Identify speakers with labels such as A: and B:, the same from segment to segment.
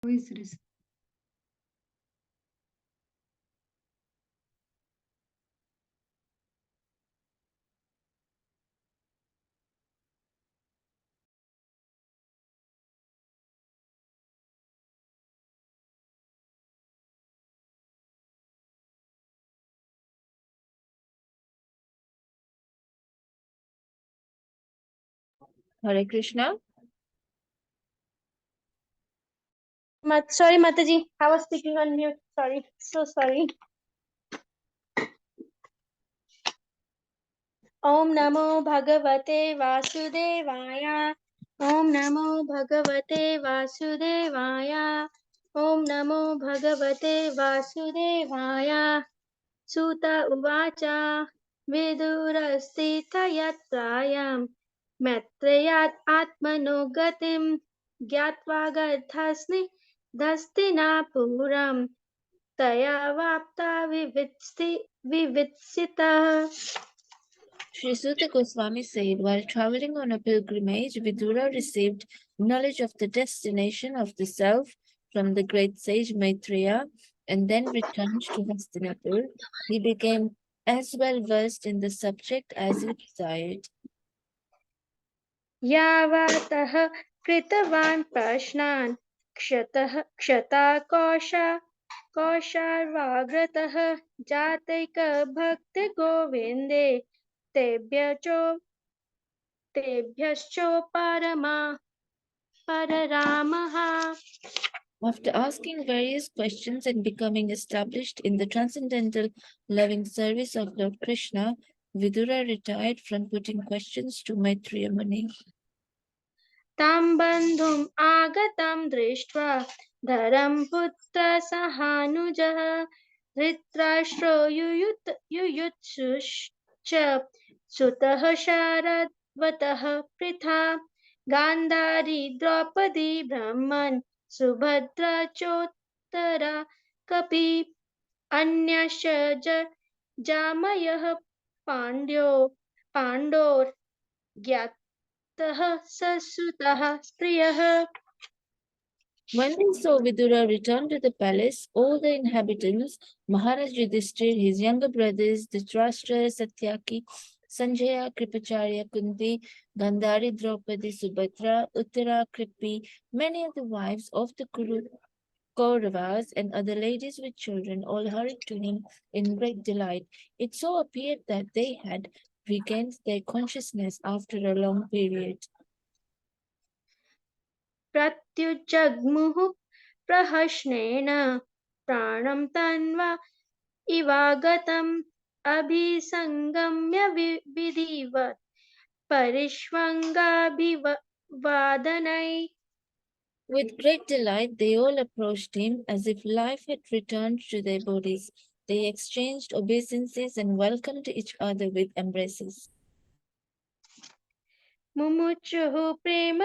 A: Who is this?
B: Hare Krishna.
C: Sorry, Mataji. I was speaking on mute. Sorry. So sorry. Om Namo Bhagavate Vasudevaya. Om Namo Bhagavate Vasudevaya. Om Namo Bhagavate Vasudevaya. Suta Uvacha Vidurasthita Yatrayam Matrayat Atmano Gatim Gyatva Gardhasni Dastina Puram Taya Vapta Vivitsita.
B: Sri Suta Goswami said, while traveling on a pilgrimage, Vidura received knowledge of the destination of the self from the great sage Maitreya and then returned to Hastinapur. He became as well versed in the subject as he desired.
C: यावतः कृतवान् प्रश्नान् क्षताकोशार्वाग्रतः जातैकभक्तिगोविन्दे तेभ्यश्चोपरमा पररामः.
B: After asking various questions and becoming established in the transcendental loving service of Lord Krishna, Vidura retired from putting questions to Maitreya Muni.
C: तं बन्धुम् आगतं दृष्ट्वा धरं पुत्रसहानुजः धृतराष्ट्रो युयुत्सुश्च सुतः शारद्वतः पृथा गान्धारी द्रौपदी ब्रह्मन् सुभद्रा चोत्तरा कपि अन्यश्च जामयः पाण्डोर्ज्ञातः ससुतः स्त्रियः.
B: When they saw Vidura return to the palace, all the inhabitants, Maharaj Yudhishthir, his younger brothers, Dhritarashtra, Satyaki, Sanjaya, Kripacharya, Kunti, Gandhari, Draupadi, Subhadra, Uttara, Kripi, many of the wives of the Kauravas and other ladies with children all hurried to him in great delight. It so appeared that they had regained their consciousness after a long period.
C: प्रत्युजग्मुः प्रहस्नेन प्राणं तन्वा इवागतम् अभिसङ्गम्य विधिवत् परिष्वङ्गाभिवादनै.
B: With great delight, they all approached him as if life had returned to their bodies. They exchanged obeisances and welcomed each other with embraces.
C: मुमुचुः प्रेम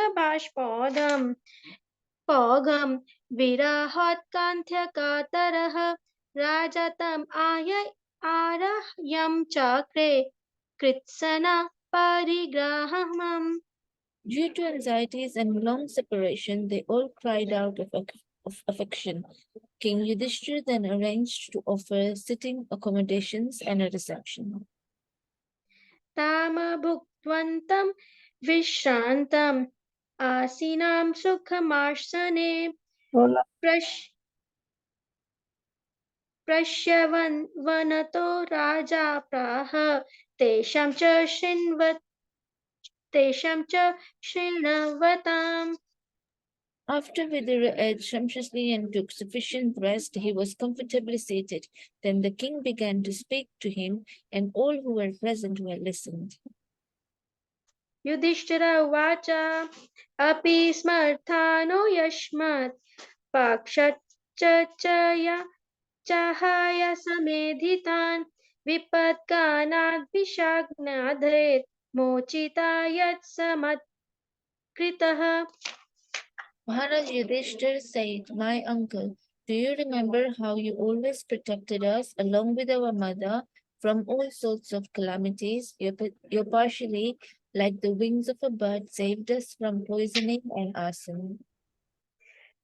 C: पौगं विरहोत्कण्ठ्यकातरः राजा तम् आरह्यं चक्रे कृत्स्ना परिग्रहम्.
B: Due to anxieties and long separation, they all cried out of affection. King Yudhishthir then arranged to offer sitting accommodations and a reception.
C: ताम भुक्त्वन्तं विश्रान्तं आसीनां सुखमासने प्रश्यवन्तो राजा प्राह तेषां च शृण्वताम्.
B: After Vidura ate sumptuously and took sufficient rest, he was comfortably seated. Then the king began to speak to him, and all who were present were listened.
C: Yudhishthir उवाच अपि स्मर्थानो यस्मात् पक्षच्च चाहाय समेधितान् विपत्कानाद्विषाज्ञाधेर् मोचिता यत्समत्कृतः.
B: Maharaj Yudhishthir said, my uncle, do you remember how you always protected us, along with our mother, from all sorts of calamities? You partially, like the wings of a bird, saved us from poisoning and arson.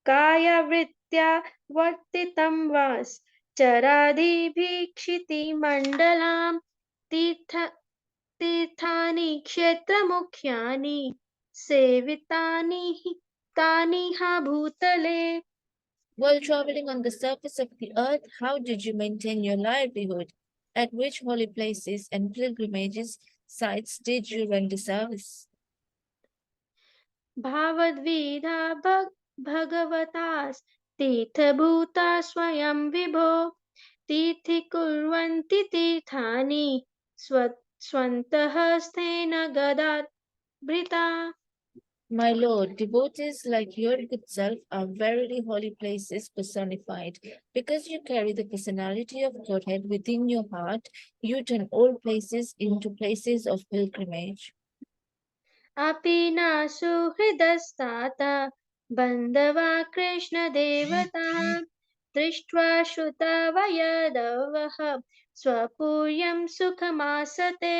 C: कायवृत्त्या वर्तितं वास चरादिभीक्षितिमण्डलां तीर्थ तीर्थानि क्षेत्रमुख्यानि सेवितानि तानि हा भूतले.
B: While traveling on the surface of the earth, how did you maintain your livelihood? At which holy places and pilgrimages sites did you render service?
C: भावद्विधा भगवतास् तीर्थभूता स्वयं विभो तीर्थीकुर्वन्ति तीर्थानि स्व स्वन्तः हस्तेन गदाभृता.
B: My Lord, devotees like your good self are verily holy places personified. Because you carry the personality of Godhead within your heart, you turn all places into places of pilgrimage.
C: अपि न सुहृदस्तात बन्धवा कृष्णदेवता दृष्ट्वा श्रुतवयदवः स्वपूर्यं सुखमासते.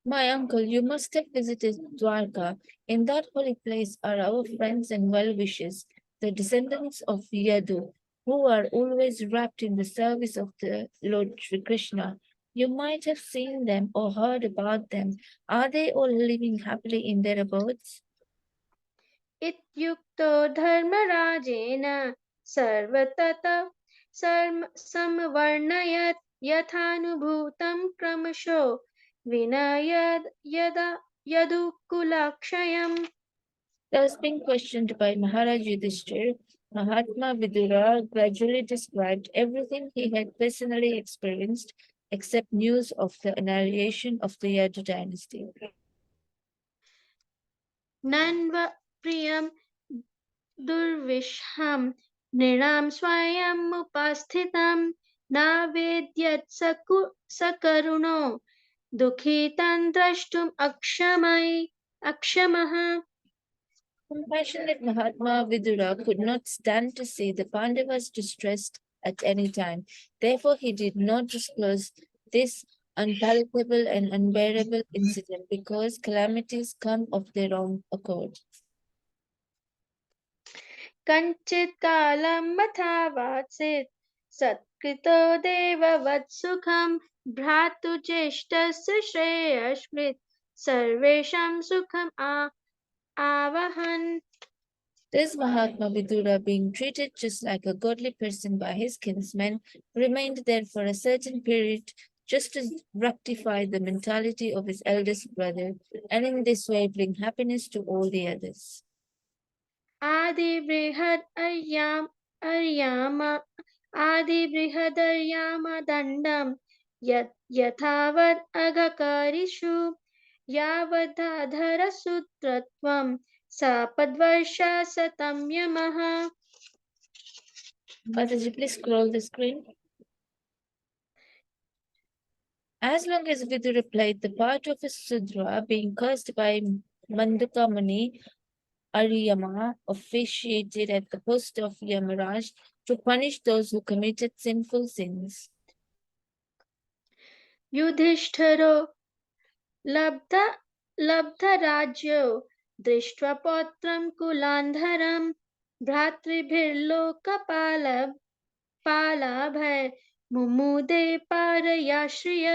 B: My uncle, you must have visited Dwarka. In that holy place are our friends and well wishers, the descendants of Yadu, who are always wrapped in the service of the Lord Sri Krishna. You might have seen them or heard about them. Are they all living happily in their abodes?
C: इत्युक्तो धर्मराजेन सर्वतत समवर्णयत् यथानुभूतं क्रमशो विनयद् यदा यदुकुलक्षयम्.
B: Thus, being questioned by Maharaj Yudhishthir, Mahatma Vidura gradually described everything he had personally experienced except news of the annihilation of the Yadu dynasty.
C: नन्व प्रियं दुर्विषहं नृणां स्वयमुपस्थितं नावेद्यत् सकरुणो दुःखितं द्रष्टुम् अक्षमः.
B: Compassionate Mahatma Vidura could not stand to see the Pandavas distressed at any time. Therefore, he did not disclose this unpalatable and unbearable incident because calamities come of their own accord.
C: कञ्चित् कालं मथावात्सीत् सत्कृतो देववत्सुखं भ्रातुज्येष्ठस्य श्रेयस्मृत् सर्वेषां सुखम् आवहन्.
B: This Mahatma Vidura, being treated just like a godly person by his kinsmen, remained there for a certain period just to rectify the mentality of his eldest brother and in this way bring happiness to all the others.
C: आदिबृहद् आदिबृहदर्यामदण्डं यथावत् अघकरिषु यावदाधरसूत्रत्वं सपद्वर्षा शतं यमः.
B: Mataji, please scroll the screen. As long as Vidura played the part of a Sudra being cursed by Mandakamani, Ariyama officiated at the post of Yamaraj to punish those who committed sinful sins.
C: युधिष्ठिरो लब्ध लब्धराज्यो दृष्ट्वा पौत्रं कुलान्धरं भ्रातृभिर्लोकपालाभैर्मुमुदे पारयाश्रिय.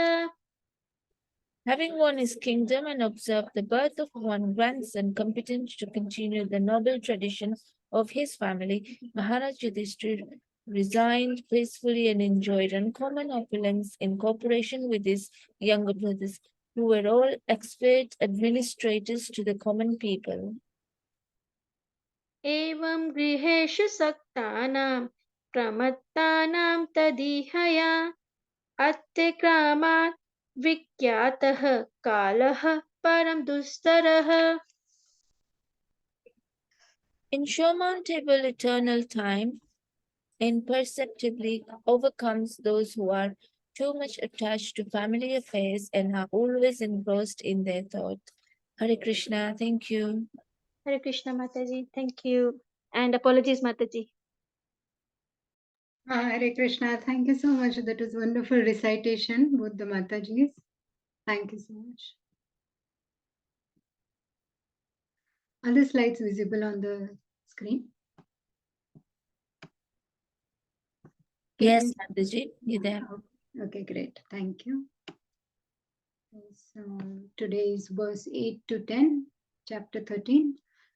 B: Having won his kingdom and observed the birth of one grandson competent to continue the noble tradition of his family, Maharaj Yudhishthir resigned peacefully and enjoyed uncommon opulence in cooperation with his younger brothers, who were all expert administrators to the common people.
C: एवं गृहेषु सक्तानां प्रमत्तानां तदिहया अत्यक्रामात् विख्यातः कालः परं दुस्तरः.
B: Insurmountable eternal time imperceptibly overcomes those who are too much attached to family affairs and are always engrossed in their thought. Hare Krishna, thank you.
C: Hare Krishna Mataji, thank you. And apologies Mataji.
A: Hare Krishna. Thank you so much. That was wonderful recitation, both the Matajis. Thank you so much. Are the slides visible on the screen? Okay.
B: Yes, Mataji, you're there.
A: Okay, great. Thank you. So today is verse 8 to 10, chapter 13.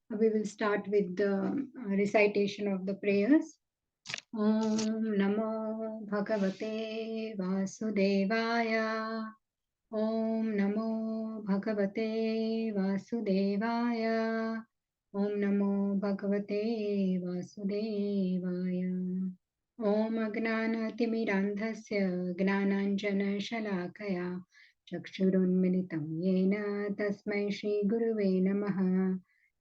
A: We will start with the recitation of the prayers. Om Namo Bhagavate Vasudevaya. Om Namo Bhagavate Vasudevaya. Om Namo Bhagavate Vasudevaya. ॐ अज्ञानतिमिरान्धस्य ज्ञानाञ्जनशलाकया चक्षुरुन्मिलितं येन तस्मै श्रीगुरुवे नमः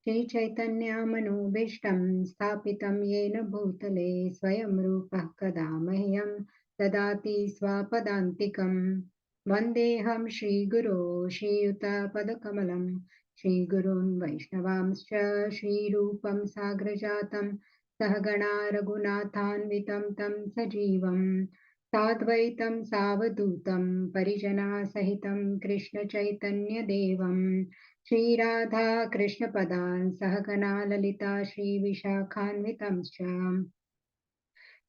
A: श्रीचैतन्यमनोभीष्टं स्थापितं येन भूतले स्वयं रूपः कदा मह्यं ददाति स्वपदान्तिकं वन्देऽहं श्रीगुरो श्रीयुतपदकमलं श्रीगुरून् वैष्णवांश्च श्रीरूपं साग्रजातं सहगणा रघुनाथान्वितं तं सजीवं साद्वैतं सावधूतं परिजनासहितं कृष्णचैतन्यदेवं श्रीराधा कृष्णपदान् सहगणा ललिता श्रीविशाखान्वितंश्च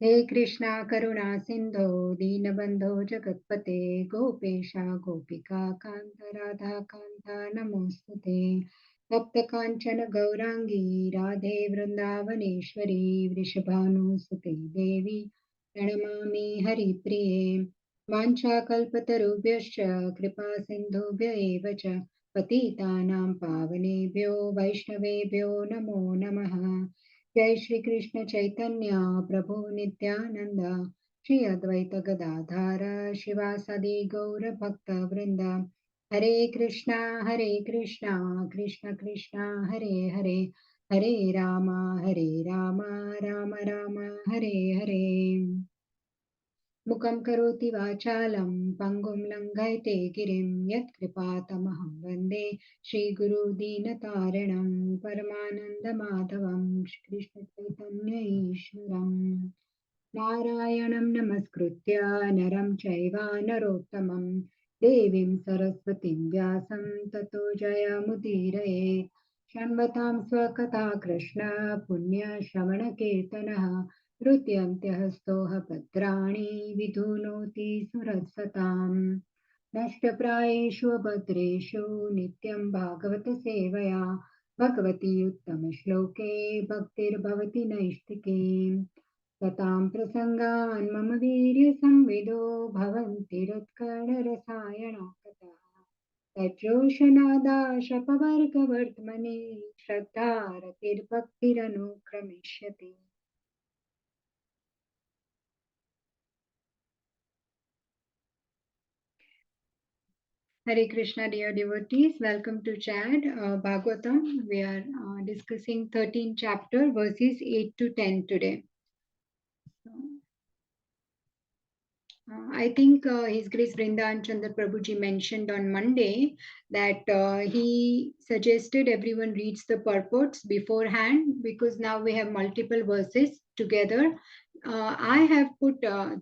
A: हे कृष्णा करुणा सिन्धो दीनबन्धो जगत्पते गोपेशा गोपिका कान्त राधा कान्त नमोऽस्तु ते तप्तकाञ्चन गौराङ्गी राधे वृन्दावनेश्वरी वृषभानुसुते देवी प्रणमामि हरिप्रिये वाञ्छाकल्पतरुभ्यश्च कृपा सिन्धुभ्य एव च पतितानां पावनेभ्यो वैष्णवेभ्यो नमो नमः जय श्री कृष्ण चैतन्य प्रभु नित्यानंद श्री अद्वैत गदाधार शिवासादि गौर भक्त वृंद हरे कृष्णा कृष्ण कृष्णा हरे हरे हरे राम राम राम हरे हरे मुखं करोति वाचालं पङ्गुं लङ्घयते गिरिं यत्कृपातमहं वन्दे श्रीगुरुदीनतारिणं परमानन्दमाधवं श्रीकृष्णचैतन्य ईश्वरम् नारायणं नमस्कृत्य नरं चैव नरोत्तमं देवीं सरस्वतीं व्यासं ततो जयमुदीरयेत् शृण्वतां स्वकथा कृष्ण पुण्यश्रवणकीर्तनः हृद्यन्त्यहस्तोः भद्राणि विधुनोति सुरसताम् नष्टप्रायेषु भद्रेषु नित्यं भागवत सेवया भगवती उत्तमश्लोके भक्तिर्भवति नैष्टिकी सतां प्रसङ्गान् मम वीर्यसंविदो भवन्ति रत्कणरसायना कथाः तज्जोषनादाशपवर्गवर्त्मनि श्रद्धा रतिर्भक्तिरनुक्रमिष्यति Hare Krishna, dear devotees. Welcome to Chad Bhagavatam. We are discussing 13th chapter, verses 8 to 10 today. I think His Grace Vrindavan Chandra Prabhuji mentioned on Monday that he suggested everyone reads the purports beforehand because now we have multiple verses together. I have put the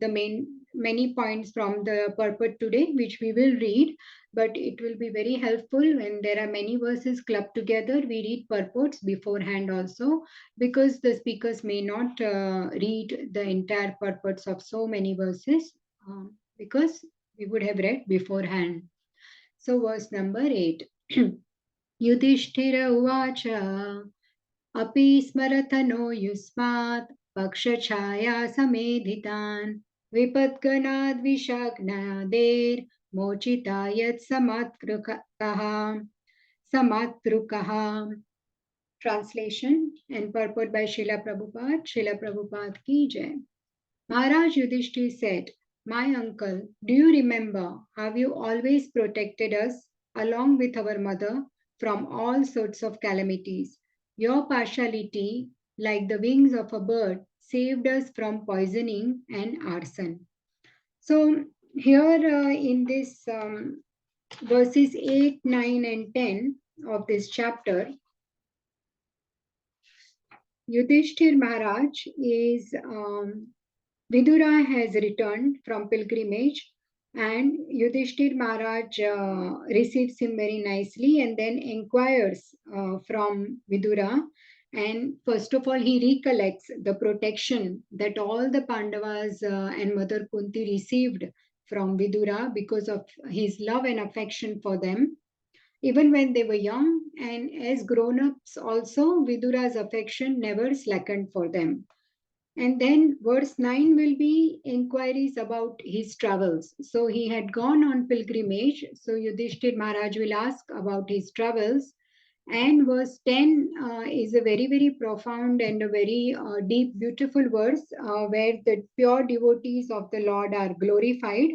A: many points from the purport today, which we will read, but it will be very helpful when there are many verses clubbed together. We read purports beforehand also because the speakers may not read the entire purports of so many verses because we would have read beforehand. So verse number 8. Yudhishthira uvacha अपि स्मरतनो युष्मात् पक्षछाया समेधितान् विपद्गणाद्विषाग्नादेर्मोचिता समातृकः. Translation and purport by Srila Prabhupada. Srila Prabhupada ki jai. Maharaj Yudhishthir said, "My uncle, do you remember how you always protected us, along with our mother, from all sorts of calamities? Your partiality, like the wings of a bird, saved us from poisoning and arson." So here in this verses 8, 9 and 10 of this chapter, Yudhishthir Maharaj is Vidura has returned from pilgrimage and Yudhishthir Maharaj receives him very nicely and then inquires from Vidura And first of all, he recollects the protection that all the Pandavas and Mother Kunti received from Vidura because of his love and affection for them, even when they were young. And as grown ups, also, Vidura's affection never slackened for them. And then verse 9 will be inquiries about his travels. So he had gone on pilgrimage. So Yudhishthir Maharaj will ask about his travels. And verse 10 is a very, very profound and a very deep, beautiful verse where the pure devotees of the Lord are glorified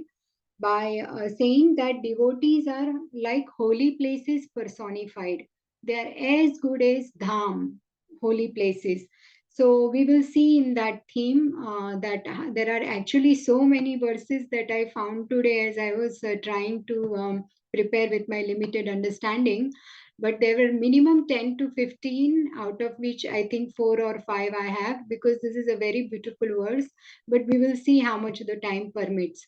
A: by saying that devotees are like holy places personified. They are as good as dham, holy places. So we will see in that theme that there are actually so many verses that I found today as I was trying to prepare with my limited understanding. But there were minimum 10 to 15, out of which I think 4 or 5 I have, because this is a very beautiful verse. But we will see how much the time permits.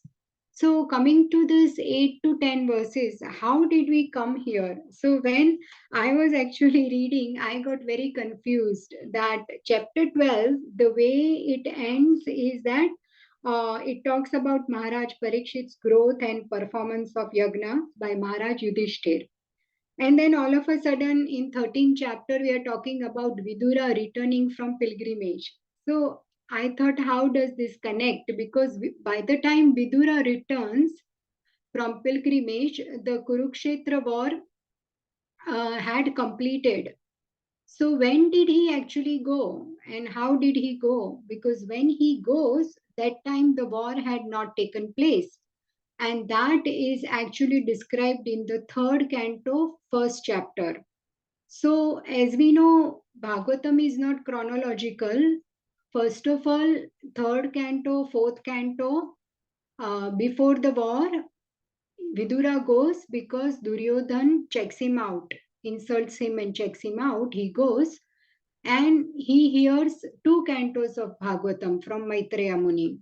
A: So, coming to this 8 to 10 verses, how did we come here? So, when I was actually reading, I got very confused that chapter 12, the way it ends is that it talks about Maharaj Parikshit's growth and performance of Yagna by Maharaj Yudhishthir. And then all of a sudden, in 13th chapter, we are talking about Vidura returning from pilgrimage. So I thought, how does this connect? Because by the time Vidura returns from pilgrimage, the Kurukshetra war had completed. So when did he actually go and how did he go? Because when he goes, that time the war had not taken place. And that is actually described in the third canto, first chapter. So, as we know, Bhagavatam is not chronological. First of all, third canto, fourth canto, before the war, Vidura goes because Duryodhan checks him out, insults him and checks him out. He goes and he hears two cantos of Bhagavatam from Maitreya Muni.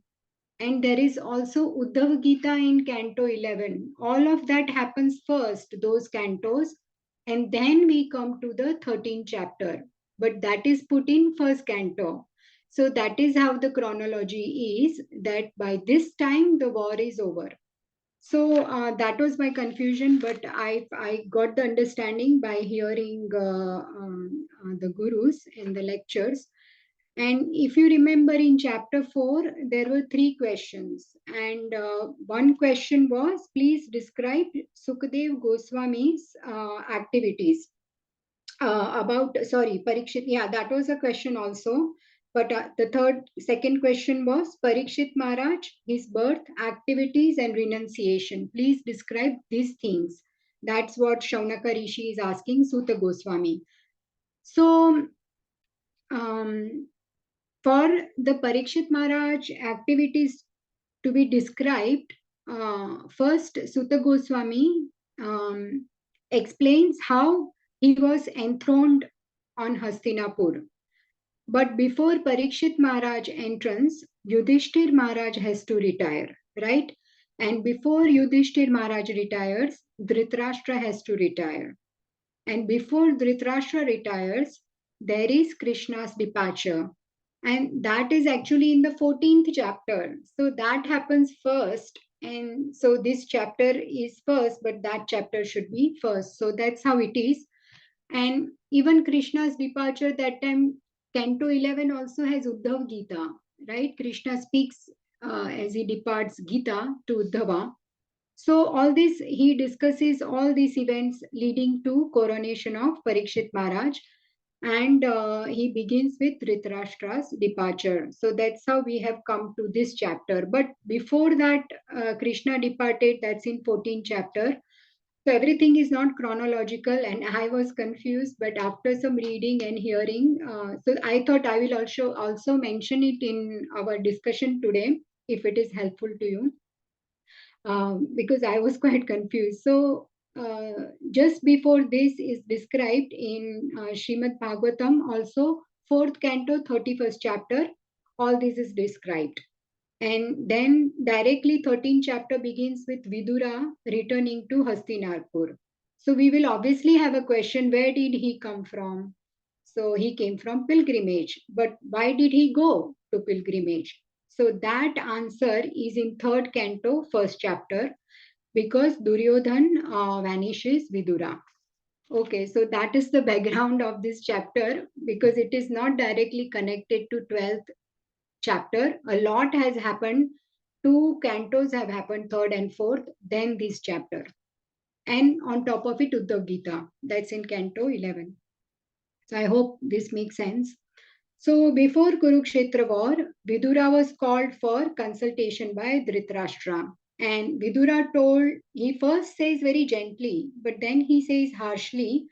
A: And there is also Uddhav Gita in Canto 11. All of that happens first, those cantos, and then we come to the 13th chapter. But that is put in first canto. So that is how the chronology is, that by this time the war is over. So that was my confusion, but I got the understanding by hearing the gurus in the lectures. And if you remember in chapter 4, there were three questions. And one question was, please describe Sukadev Goswami's activities. Parikshit. Yeah, that was a question also. But second question was Parikshit Maharaj, his birth, activities, and renunciation. Please describe these things. That's what Shaunaka Rishi is asking Suta Goswami. So, um, for the Parikshit Maharaj activities to be described, first Suta Goswami explains how he was enthroned on Hastinapur. But before Parikshit Maharaj entrance, Yudhishthir Maharaj has to retire, right? And before Yudhishthir Maharaj retires, Dhritarashtra has to retire. And before Dhritarashtra retires, there is Krishna's departure. And that is actually in the 14th chapter. So that happens first. And so this chapter is first, but that chapter should be first. So that's how it is. And even Krishna's departure, that time, Canto 11 also has Uddhav Gita, right? Krishna speaks as he departs Gita to Uddhava. So all this, he discusses all these events leading to coronation of Parikshit Maharaj. And he begins with Dhritarashtra's departure. So that's how we have come to this chapter. But before that, Krishna departed, that's in 14th chapter. So everything is not chronological, and I was confused. But after some reading and hearing, so I thought I will also mention it in our discussion today, if it is helpful to you, because I was quite confused. So just before this is described in Srimad Bhagavatam, also fourth canto, 31st chapter. All this is described. And then directly 13th chapter begins with Vidura returning to Hastinapur. So we will obviously have a question, where did he come from? So he came from pilgrimage. But why did he go to pilgrimage? So that answer is in third canto, first chapter, because Duryodhan vanishes Vidura. Okay, so that is the background of this chapter because it is not directly connected to 12th chapter. A lot has happened. Two cantos have happened, third and fourth, then this chapter. And on top of it, Uddhav Gita. That's in canto 11. So I hope this makes sense. So before Kurukshetra war, Vidura was called for consultation by Dhritarashtra. And Vidura told, he first says very gently, but then he says harshly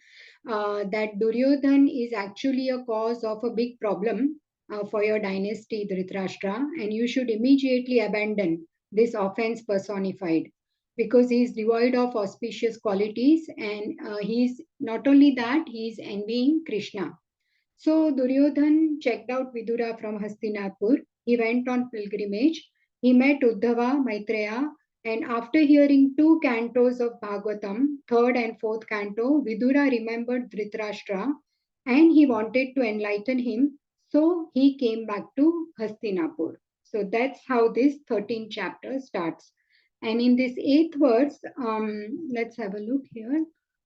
A: that Duryodhan is actually a cause of a big problem for your dynasty, Dhritarashtra, and you should immediately abandon this offense personified because he is devoid of auspicious qualities and he's not only that, he is envying Krishna. So Duryodhan checked out Vidura from Hastinapur. He went on pilgrimage. He met Uddhava, Maitreya, and after hearing two cantos of Bhagavatam, third and fourth canto, Vidura remembered Dhritarashtra and he wanted to enlighten him. So he came back to Hastinapur. So that's how this 13th chapter starts. And in this eighth verse, let's have a look here.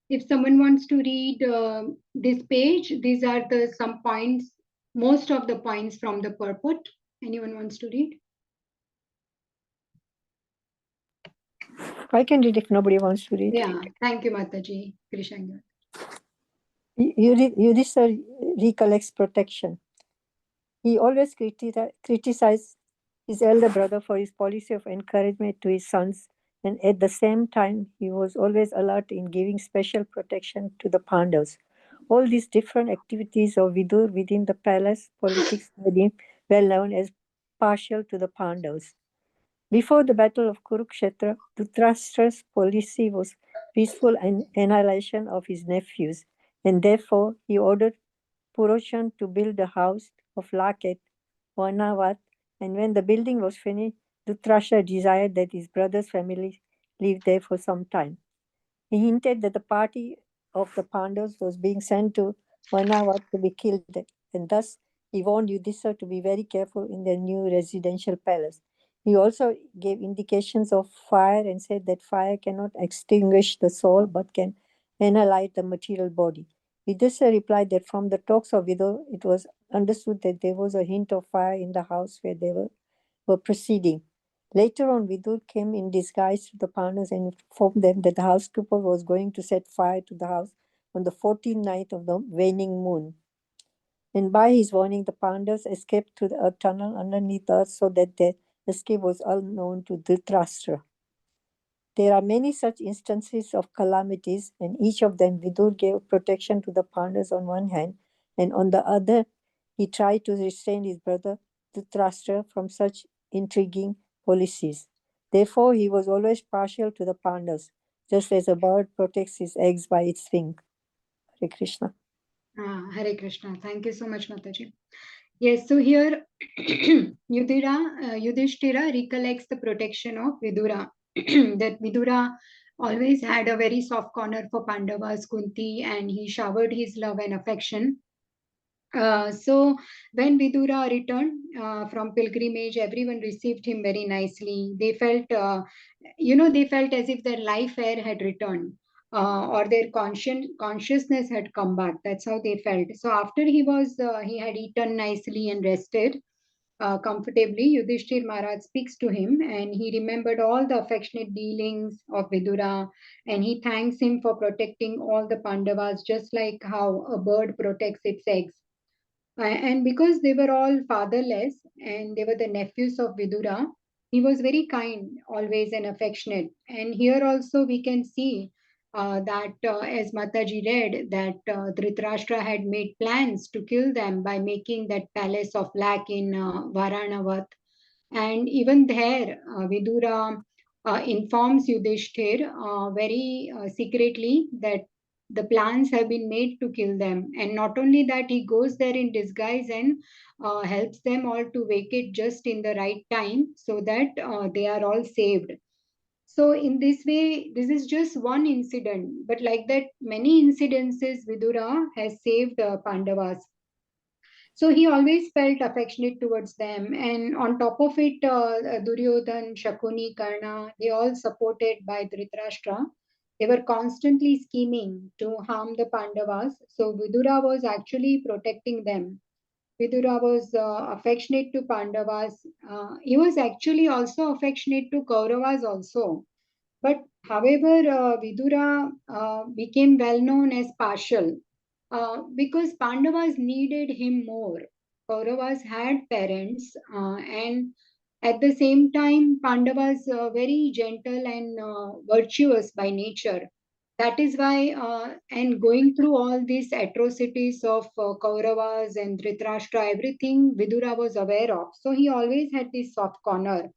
A: If someone wants to read this page, these are the some points, most of the points from the purport. Anyone wants to read?
D: I can read if nobody wants to read.
A: Yeah, thank you, Mataji. Krishanga.
D: Yudhishthira recollects protection. He always criticized his elder brother for his policy of encouragement to his sons, and at the same time, he was always alert in giving special protection to the Pandavas. All these different activities of Vidur within the palace politics made him well known as partial to the Pandavas. Before the battle of Kurukshetra, Dhritarashtra's policy was peaceful and annihilation of his nephews, and therefore he ordered Puroshan to build a house of Laket, Varnavat, and when the building was finished, Dhritarashtra desired that his brother's family live there for some time. He hinted that the party of the Pandavas was being sent to Varnavat to be killed, and thus he warned Yudhishthira to be very careful in their new residential palace. He also gave indications of fire and said that fire cannot extinguish the soul but can annihilate the material body. Yudhishthira replied that from the talks of Vidur, it was understood that there was a hint of fire in the house where they were proceeding. Later on, Vidur came in disguise to the Pandavas and informed them that the housekeeper was going to set fire to the house on the 14th night of the waning moon. And by his warning, the Pandavas escaped through a tunnel underneath the earth so that their escape was unknown to Dhritarashtra. There are many such instances of calamities, and each of them Vidur gave protection to the Pandavas on one hand, and on the other, he tried to restrain his brother Dhritarashtra from such intriguing policies. Therefore, he was always partial to the Pandavas, just as a bird protects his eggs by its wing. Hare Krishna.
A: Hare Krishna. Thank you so much, Mataji. Yes, so here Yudhishthira recollects the protection of Vidura. That Vidura always had a very soft corner for Pandavas, Kunti, and he showered his love and affection. So when Vidura returned from pilgrimage, everyone received him very nicely. They felt, they felt as if their life air had returned. Or their consciousness had come back. That's how they felt. So after he had eaten nicely and rested comfortably, Yudhishthir Maharaj speaks to him and he remembered all the affectionate dealings of Vidura and he thanks him for protecting all the Pandavas just like how a bird protects its eggs. And because they were all fatherless and they were the nephews of Vidura, he was very kind, always and affectionate. And here also we can see that, as Mataji read, that Dhritarashtra had made plans to kill them by making that palace of lac in Varanavat. And even there, Vidura informs Yudhishthir very secretly that the plans have been made to kill them. And not only that, he goes there in disguise and helps them all to vacate just in the right time so that they are all saved. So in this way, this is just one incident, but like that, many incidences Vidura has saved Pandavas. So he always felt affectionate towards them. And on top of it, Duryodhan, Shakuni, Karna, they all supported by Dhritarashtra. They were constantly scheming to harm the Pandavas. So Vidura was actually protecting them. Vidura was affectionate to Pandavas. He was actually also affectionate to Kauravas also. But however, Vidura became well known as partial because Pandavas needed him more. Kauravas had parents, and at the same time, Pandavas very gentle and virtuous by nature. That is why, and going through all these atrocities of Kauravas and Dhritarashtra, everything Vidura was aware of. So he always had this soft corner.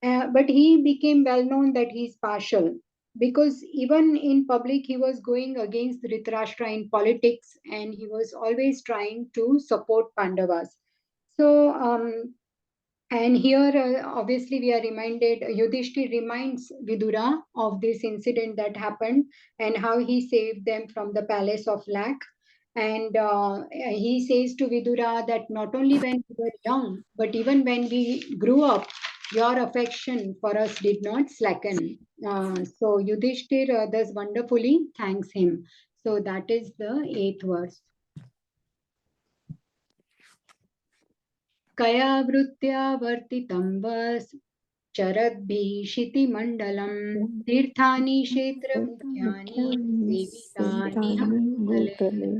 A: But he became well known that he's partial because even in public he was going against Dhritarashtra in politics and he was always trying to support Pandavas. So and here, obviously, we are reminded, Yudhishthir reminds Vidura of this incident that happened and how he saved them from the palace of lack. And he says to Vidura that not only when we were young, but even when we grew up, your affection for us did not slacken. So Yudhishthir does wonderfully thanks him. So that is the eighth verse. कयावृत्त्या वर्तितं वस चरद्भिः क्षितिमण्डलं तीर्थानि क्षेत्रमुख्यानि सेवितानि भूतले.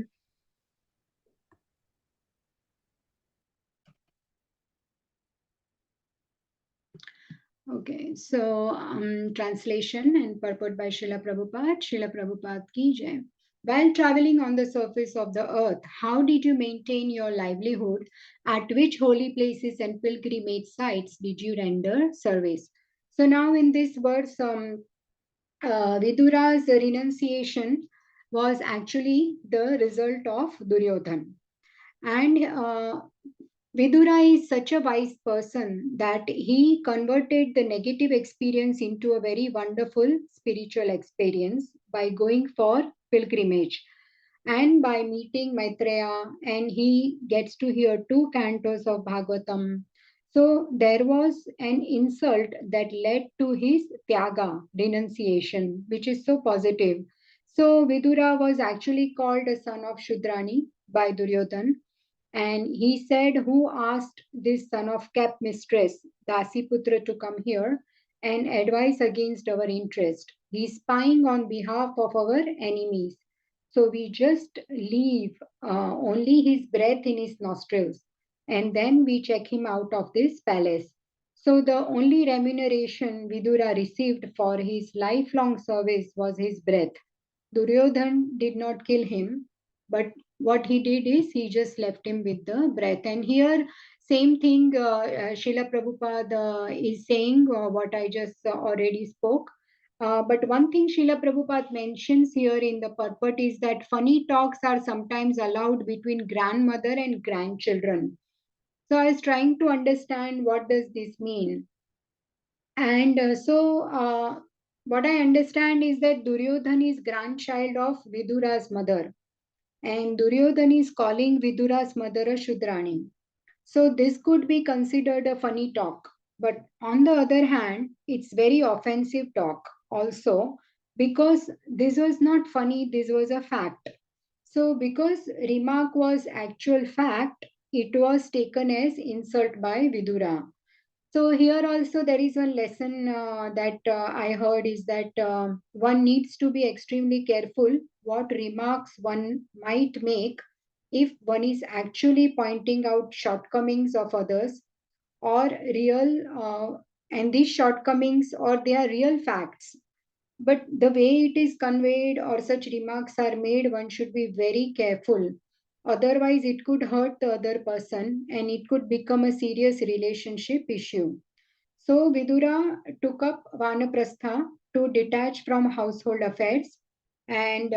A: Okay, so translation and purport by Srila Prabhupada. Srila Prabhupada ki jai. While traveling on the surface of the earth, how did you maintain your livelihood? At which holy places and pilgrimage sites did you render service? So now in this verse, Vidura's renunciation was actually the result of Duryodhan. And Vidura is such a wise person that he converted the negative experience into a very wonderful spiritual experience by going for pilgrimage and by meeting Maitreya, and he gets to hear two cantos of Bhagavatam. So there was an insult that led to his tyaga, renunciation, which is so positive. So Vidura was actually called a son of Shudrani by Duryodhan, and he said, who asked this son of cap mistress, Dasi Putra, to come here and advise against our interest? He's spying on behalf of our enemies. So we just leave only his breath in his nostrils and then we check him out of this palace. So the only remuneration Vidura received for his lifelong service was his breath. Duryodhan did not kill him, but what he did is he just left him with the breath. And here, same thing, Srila Prabhupada is saying what I just already spoke. But one thing Srila Prabhupada mentions here in the purport is that funny talks are sometimes allowed between grandmother and grandchildren. So I was trying to understand what does this mean. And what I understand is that Duryodhan is grandchild of Vidura's mother, and Duryodhan is calling Vidura's mother a Shudrani. So this could be considered a funny talk, but on the other hand, it's very offensive talk also because this was not funny, this was a fact. So because remark was actual fact, it was taken as insult by Vidura. So here also there is one lesson that I heard is that one needs to be extremely careful what remarks one might make if one is actually pointing out shortcomings of others or real and these shortcomings or they are real facts. But the way it is conveyed or such remarks are made, one should be very careful. Otherwise, it could hurt the other person and it could become a serious relationship issue. So Vidura took up Vanaprastha to detach from household affairs. And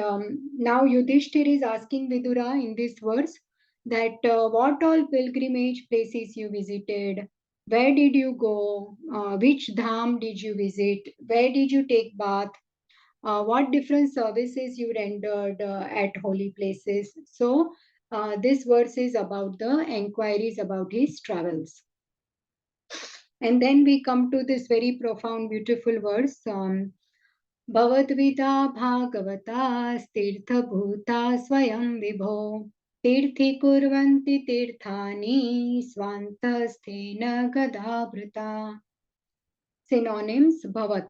A: now Yudhishthir is asking Vidura in this verse that what all pilgrimage places you visited. Where did you go? Which dham did you visit? Where did you take bath? What different services you rendered at holy places? So, this verse is about the enquiries about his travels. And then we come to this very profound, beautiful verse. भवद्विदा भागवतास्तीर्थभूता स्वयं विभो तीर्थीकुर्वन्ति तीर्थानि स्वान्तस्थेन गदाभृता. Synonyms: Bhavat,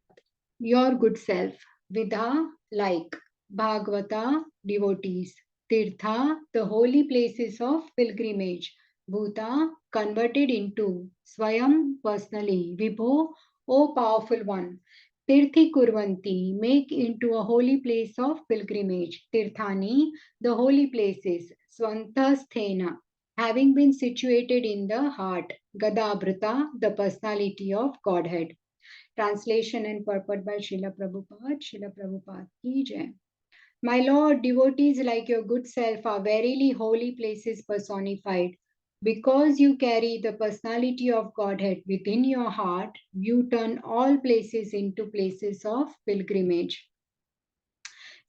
A: your good self; Vidha, like; Bhagavata, devotees; Tirtha, the holy places of pilgrimage; Bhuta, converted into; Swayam, personally; Vibho, O powerful one; Tirthi Kurvanti, make into a holy place of pilgrimage; Tirthani, the holy places; Swantasthena, having been situated in the heart; Gadabhrata, the personality of Godhead. Translation and purport by Srila Prabhupada. Srila Prabhupada ki jai. My Lord, devotees like your good self are verily holy places personified. Because you carry the personality of Godhead within your heart, you turn all places into places of pilgrimage.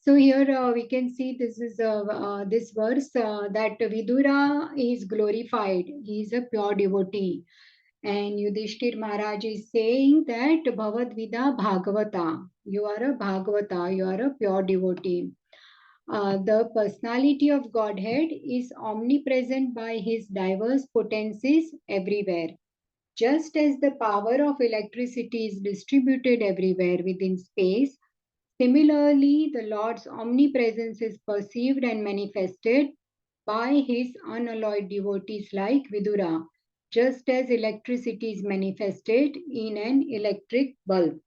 A: So here we can see this is this verse that Vidura is glorified. He is a pure devotee. And Yudhishthir Maharaj is saying that Bhavad Vida Bhagavata. You are a Bhagavata, you are a pure devotee. The personality of Godhead is omnipresent by his diverse potencies everywhere. Just as the power of electricity is distributed everywhere within space, similarly, the Lord's omnipresence is perceived and manifested by his unalloyed devotees like Vidura, just as electricity is manifested in an electric bulb.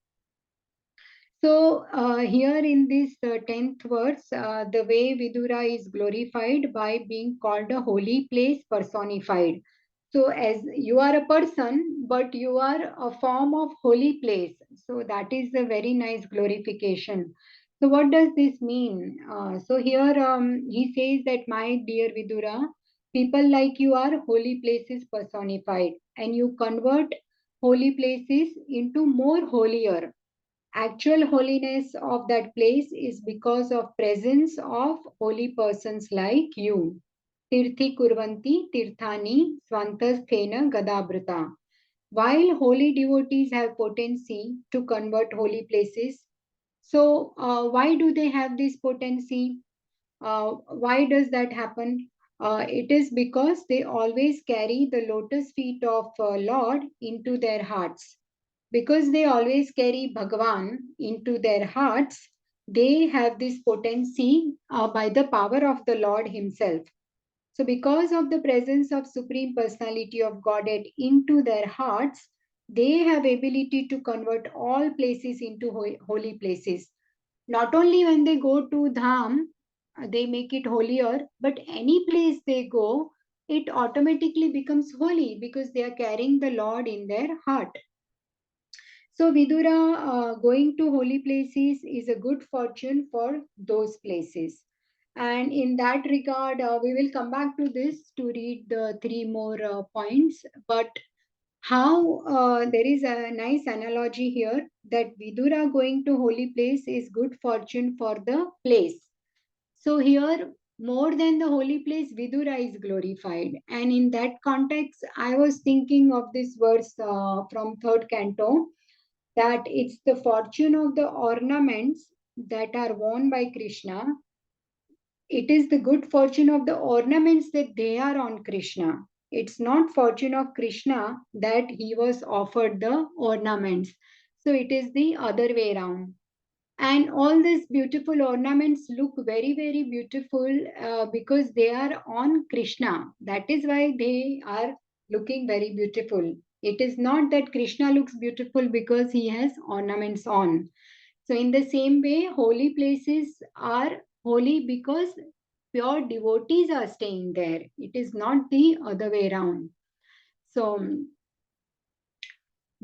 A: So, here in this 10th verse, the way Vidura is glorified by being called a holy place personified. So, as you are a person, but you are a form of holy place. So, that is a very nice glorification. So, what does this mean? So, here he says that, my dear Vidura, people like you are holy places personified, and you convert holy places into more holier. Actual holiness of that place is because of presence of holy persons like you. Tirthi kurvanti tirthani svantasthena gadabrata. While holy devotees have potency to convert holy places, so why do they have this potency? Why does that happen? It is because they always carry the lotus feet of Lord into their hearts. Because they always carry Bhagavan into their hearts, they have this potency by the power of the Lord Himself. So, because of the presence of Supreme Personality of Godhead into their hearts, they have ability to convert all places into holy places. Not only when they go to Dham, they make it holier, but any place they go, it automatically becomes holy because they are carrying the Lord in their heart. So Vidura, going to holy places is a good fortune for those places. And in that regard, we will come back to this to read the three more points. But how there is a nice analogy here that Vidura going to holy place is good fortune for the place. So here, more than the holy place, Vidura is glorified. And in that context, I was thinking of this verse from third canto, that it's the fortune of the ornaments that are worn by Krishna. It is the good fortune of the ornaments that they are on Krishna. It's not fortune of Krishna that he was offered the ornaments. So it is the other way around. And all these beautiful ornaments look very, very beautiful because they are on Krishna. That is why they are looking very beautiful. It is not that Krishna looks beautiful because he has ornaments on. So, in the same way, holy places are holy because pure devotees are staying there. It is not the other way around. So,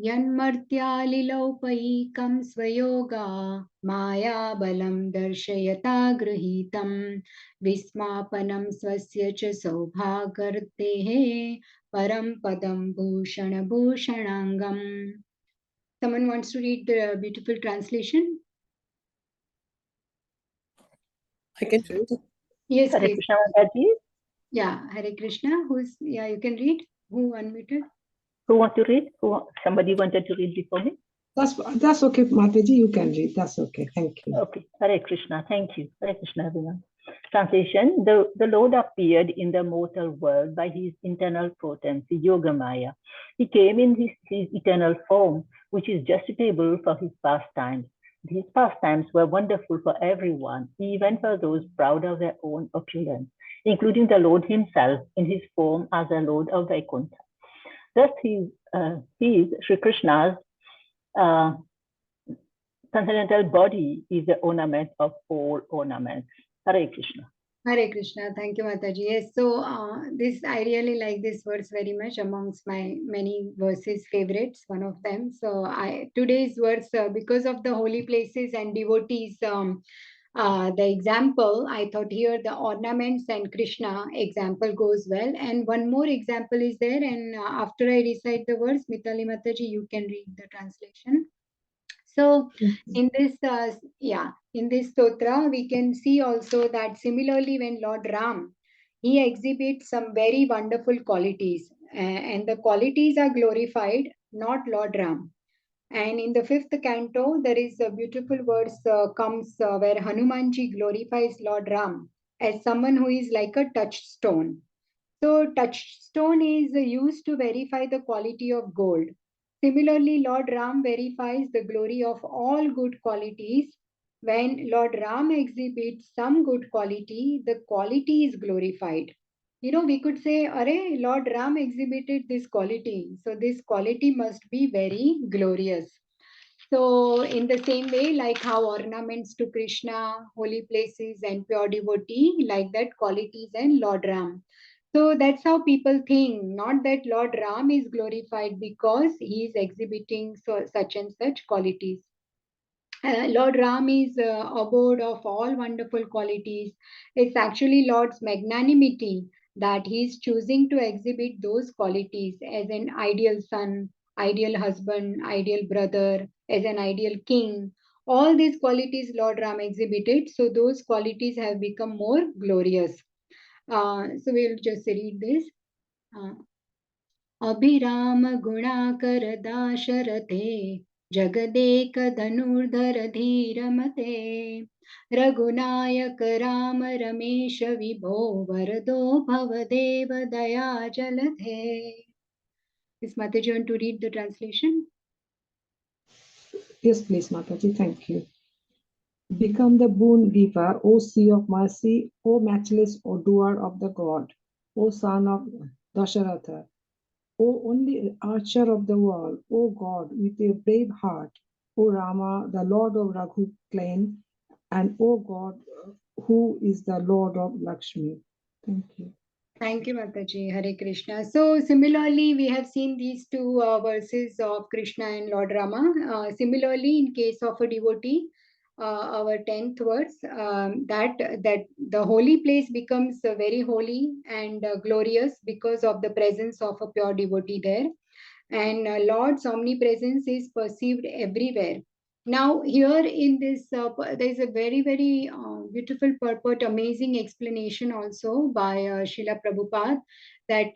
A: यन्मर्त्यालिलौपैकं स्वयोगा मायाबलं दर्शयता गृहीतं विस्मापनं स्वस्य च सौभागर्तेः परं पदं भूषणभूषणाङ्गम्. Someone wants to read the beautiful translation?
E: I can read.
A: Yes,
F: Hare
A: please.
F: Krishna Mataji.
A: Yeah, Hare Krishna. Yeah, you can read. Who unmuted?
F: Who want to read? Somebody wanted to read before me?
E: That's okay, Mataji. You can read. That's okay. Thank you.
F: Okay. Hare Krishna. Thank you. Hare Krishna, everyone. Translation: The Lord appeared in the mortal world by his internal potency, Yogamaya. He came in his eternal form, which is justiciable for his pastimes. These pastimes were wonderful for everyone, even for those proud of their own opulence, including the Lord himself in his form as the Lord of Vaikuntha. Thus, he is Sri Krishna's transcendental body is the ornament of all ornaments. Hare Krishna.
A: Hare Krishna. Thank you, Mataji. Yes, so I really like this verse very much, amongst my many verses favorites, one of them. So today's verse, because of the holy places and devotees, the example, I thought here the ornaments and Krishna example goes well. And one more example is there. And after I recite the verse, Mitali Mataji, you can read the translation. So in this, in this stotra, we can see also that similarly when Lord Ram, he exhibits some very wonderful qualities, and the qualities are glorified, not Lord Ram. And in the fifth canto, there is a beautiful verse comes where Hanumanji glorifies Lord Ram as someone who is like a touchstone. So touchstone is used to verify the quality of gold. Similarly, Lord Ram verifies the glory of all good qualities. When Lord Ram exhibits some good quality, the quality is glorified. You know, we could say, Arey, Lord Ram exhibited this quality. So this quality must be very glorious. So, in the same way, like how ornaments to Krishna, holy places, and pure devotee, like that qualities and Lord Ram. So that's how people think, not that Lord Ram is glorified because he is exhibiting such and such qualities. Lord Ram is abode of all wonderful qualities. It's actually Lord's magnanimity that he is choosing to exhibit those qualities as an ideal son, ideal husband, ideal brother, as an ideal king. All these qualities Lord Ram exhibited, so those qualities have become more glorious. So we'll just read this. Uh, अभिराम गुणाकर दाशरथे जगदेक धनुर्धर धीरमते रघुनायक राम रमेश विभो वरदो भवदेव दया जलधे. Is Mataji want to read the translation?
E: Yes, please, Mataji. Thank you. Become the boon giver, O sea of mercy, O matchless O doer of the God, O son of Dasharatha, O only archer of the world, O God with a brave heart, O Rama, the Lord of Raghu clan, and O God, who is the Lord of Lakshmi. Thank you.
A: Thank you, Mataji. Hare Krishna. So, similarly, we have seen these two verses of Krishna and Lord Rama. Similarly, in case of a devotee, our 10th verse, that the holy place becomes very holy and glorious because of the presence of a pure devotee there. And Lord's omnipresence is perceived everywhere. Now, here in this, there is a very, very beautiful purport, amazing explanation also by Srila Prabhupada that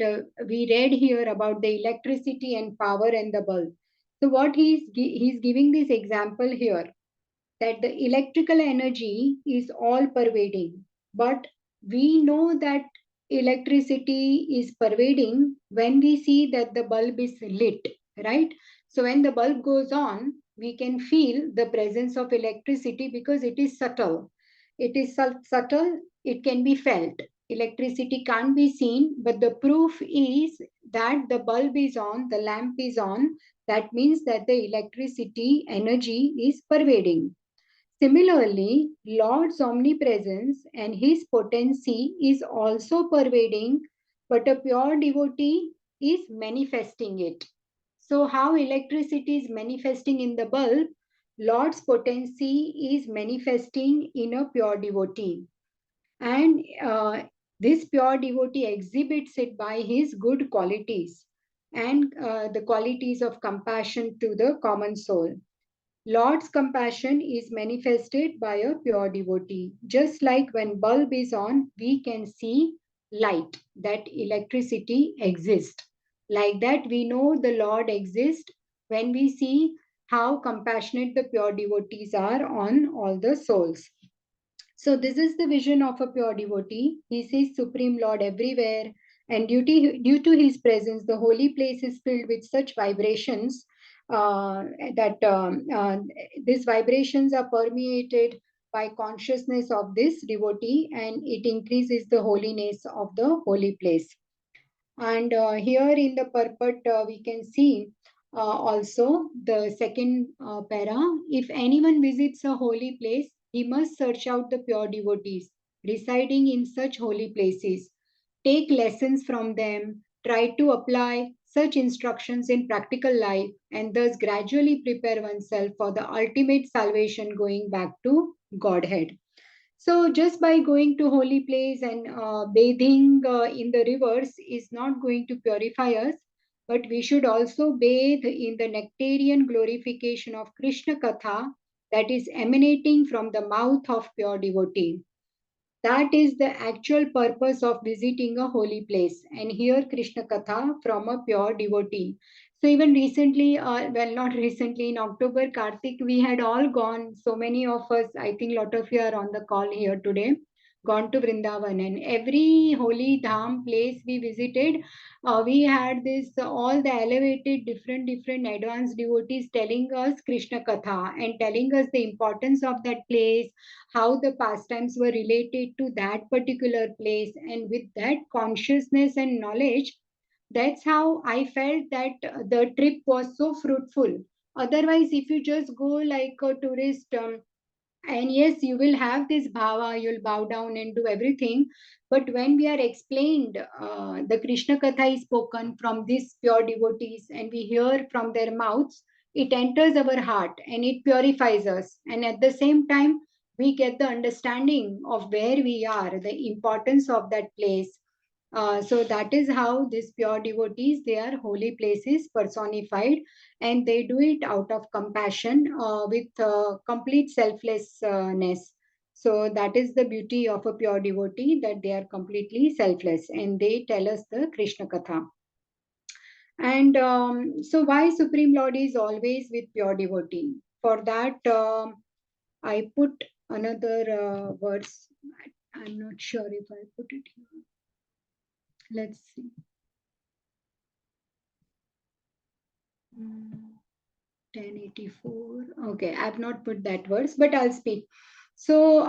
A: we read here about the electricity and power and the bulb. So, what he's giving this example here that the electrical energy is all pervading, but we know that electricity is pervading when we see that the bulb is lit, right? So when the bulb goes on, we can feel the presence of electricity because it is subtle. It is subtle, it can be felt. Electricity can't be seen, but the proof is that the bulb is on, the lamp is on. That means that the electricity energy is pervading. Similarly, Lord's omnipresence and his potency is also pervading, but a pure devotee is manifesting it. So how electricity is manifesting in the bulb, Lord's potency is manifesting in a pure devotee. And this pure devotee exhibits it by his good qualities and the qualities of compassion to the common soul. Lord's compassion is manifested by a pure devotee. Just like when bulb is on, we can see light, that electricity exists. Like that, we know the Lord exists when we see how compassionate the pure devotees are on all the souls. So this is the vision of a pure devotee. He sees Supreme Lord everywhere, and due to his presence, the holy place is filled with such vibrations that these vibrations are permeated by consciousness of this devotee, and it increases the holiness of the holy place. And here in the purport, we can see also the second para. If anyone visits a holy place, he must search out the pure devotees residing in such holy places. Take lessons from them, try to apply such instructions in practical life, and thus gradually prepare oneself for the ultimate salvation going back to Godhead. So just by going to holy place and bathing in the rivers is not going to purify us, but we should also bathe in the nectarian glorification of Krishna Katha that is emanating from the mouth of pure devotee. That is the actual purpose of visiting a holy place and hear Krishna Katha from a pure devotee. So even recently, well, not recently, in October, Kartik, we had all gone. So many of us, I think a lot of you are on the call here today, gone to Vrindavan, and every holy dham place we visited, we had this all the elevated, different advanced devotees telling us Krishna Katha and telling us the importance of that place, how the pastimes were related to that particular place, and with that consciousness and knowledge, that's how I felt that the trip was so fruitful. Otherwise, if you just go like a tourist, and yes, you will have this bhava, you'll bow down and do everything, but when we are explained, the Krishna Katha is spoken from these pure devotees and we hear from their mouths, it enters our heart and it purifies us, and at the same time we get the understanding of where we are, the importance of that place. So that is how these pure devotees, they are holy places personified, and they do it out of compassion with complete selflessness. So that is the beauty of a pure devotee, that they are completely selfless and they tell us the Krishna Katha. And so why Supreme Lord is always with pure devotee? For that, I put another verse. I'm not sure if I put it here. Let's see. 1084. Okay, I have not put that verse, but I'll speak. So,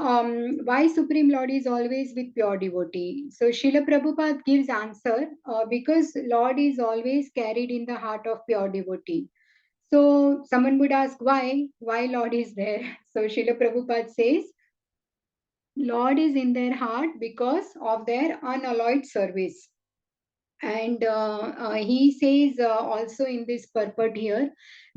A: why Supreme Lord is always with pure devotee? So, Srila Prabhupada gives answer because Lord is always carried in the heart of pure devotee. So, someone would ask why? Why Lord is there? So, Srila Prabhupada says, Lord is in their heart because of their unalloyed service. And he says also in this purport here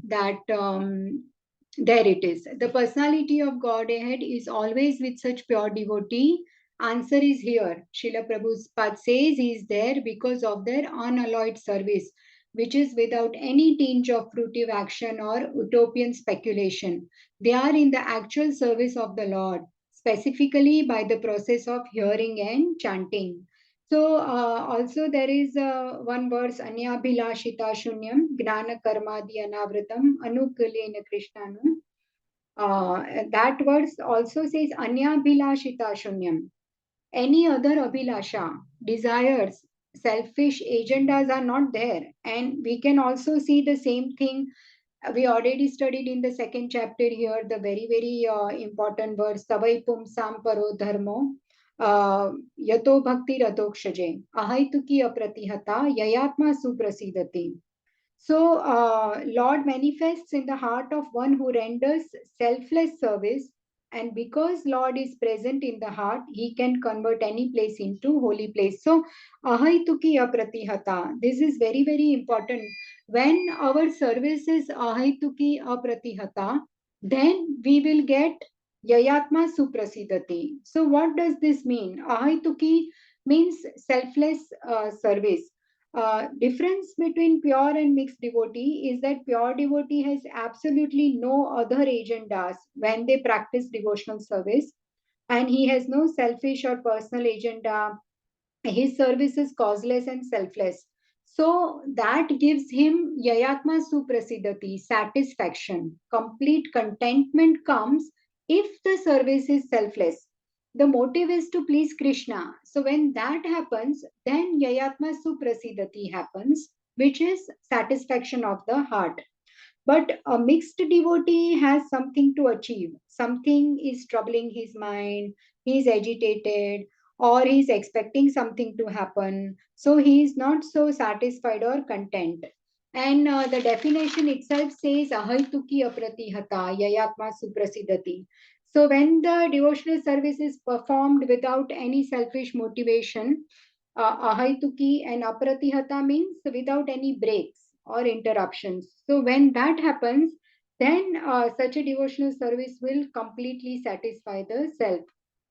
A: that there it is. The personality of Godhead is always with such pure devotee. Answer is here. Srila Prabhupada says he is there because of their unalloyed service, which is without any tinge of fruitive action or utopian speculation. They are in the actual service of the Lord, specifically by the process of hearing and chanting. So also there is one verse, Anyabhilashita Shunyam, Gnana Karmadi Anavritam, Anukulena Krishnanam. That verse also says Anyabhilashita Shunyam. Any other Abhilasha, desires, selfish agendas are not there. And we can also see the same thing. We already studied in the second chapter here, the very important verse, Savai Pumsam Paro Dharmo. Yato bhakti radokshaje ahaituki apratihata yayatma suprasidati. So Lord manifests in the heart of one who renders selfless service And because Lord is present in the heart, he can convert any place into holy place. So, ahaituki apratihata. This is very, very important. When our service is ahaituki apratihata, then we will get Yayatma Suprasidati. So, what does this mean? Ahaituki means selfless service. Difference between pure and mixed devotee is that pure devotee has absolutely no other agendas when they practice devotional service, and he has no selfish or personal agenda. His service is causeless and selfless. So that gives him Yayatma Suprasidati, satisfaction. Complete contentment comes if the service is selfless. The motive is to please Krishna. So when that happens, then Yayatma Suprasidati happens, which is satisfaction of the heart. But a mixed devotee has something to achieve. Something is troubling his mind, he is agitated, or he is expecting something to happen. So he is not so satisfied or content. And the definition itself says ahaituki apratihata yayatma suprasidati. So when the devotional service is performed without any selfish motivation, ahaituki and apratihata means without any breaks or interruptions. So when that happens, then such a devotional service will completely satisfy the self.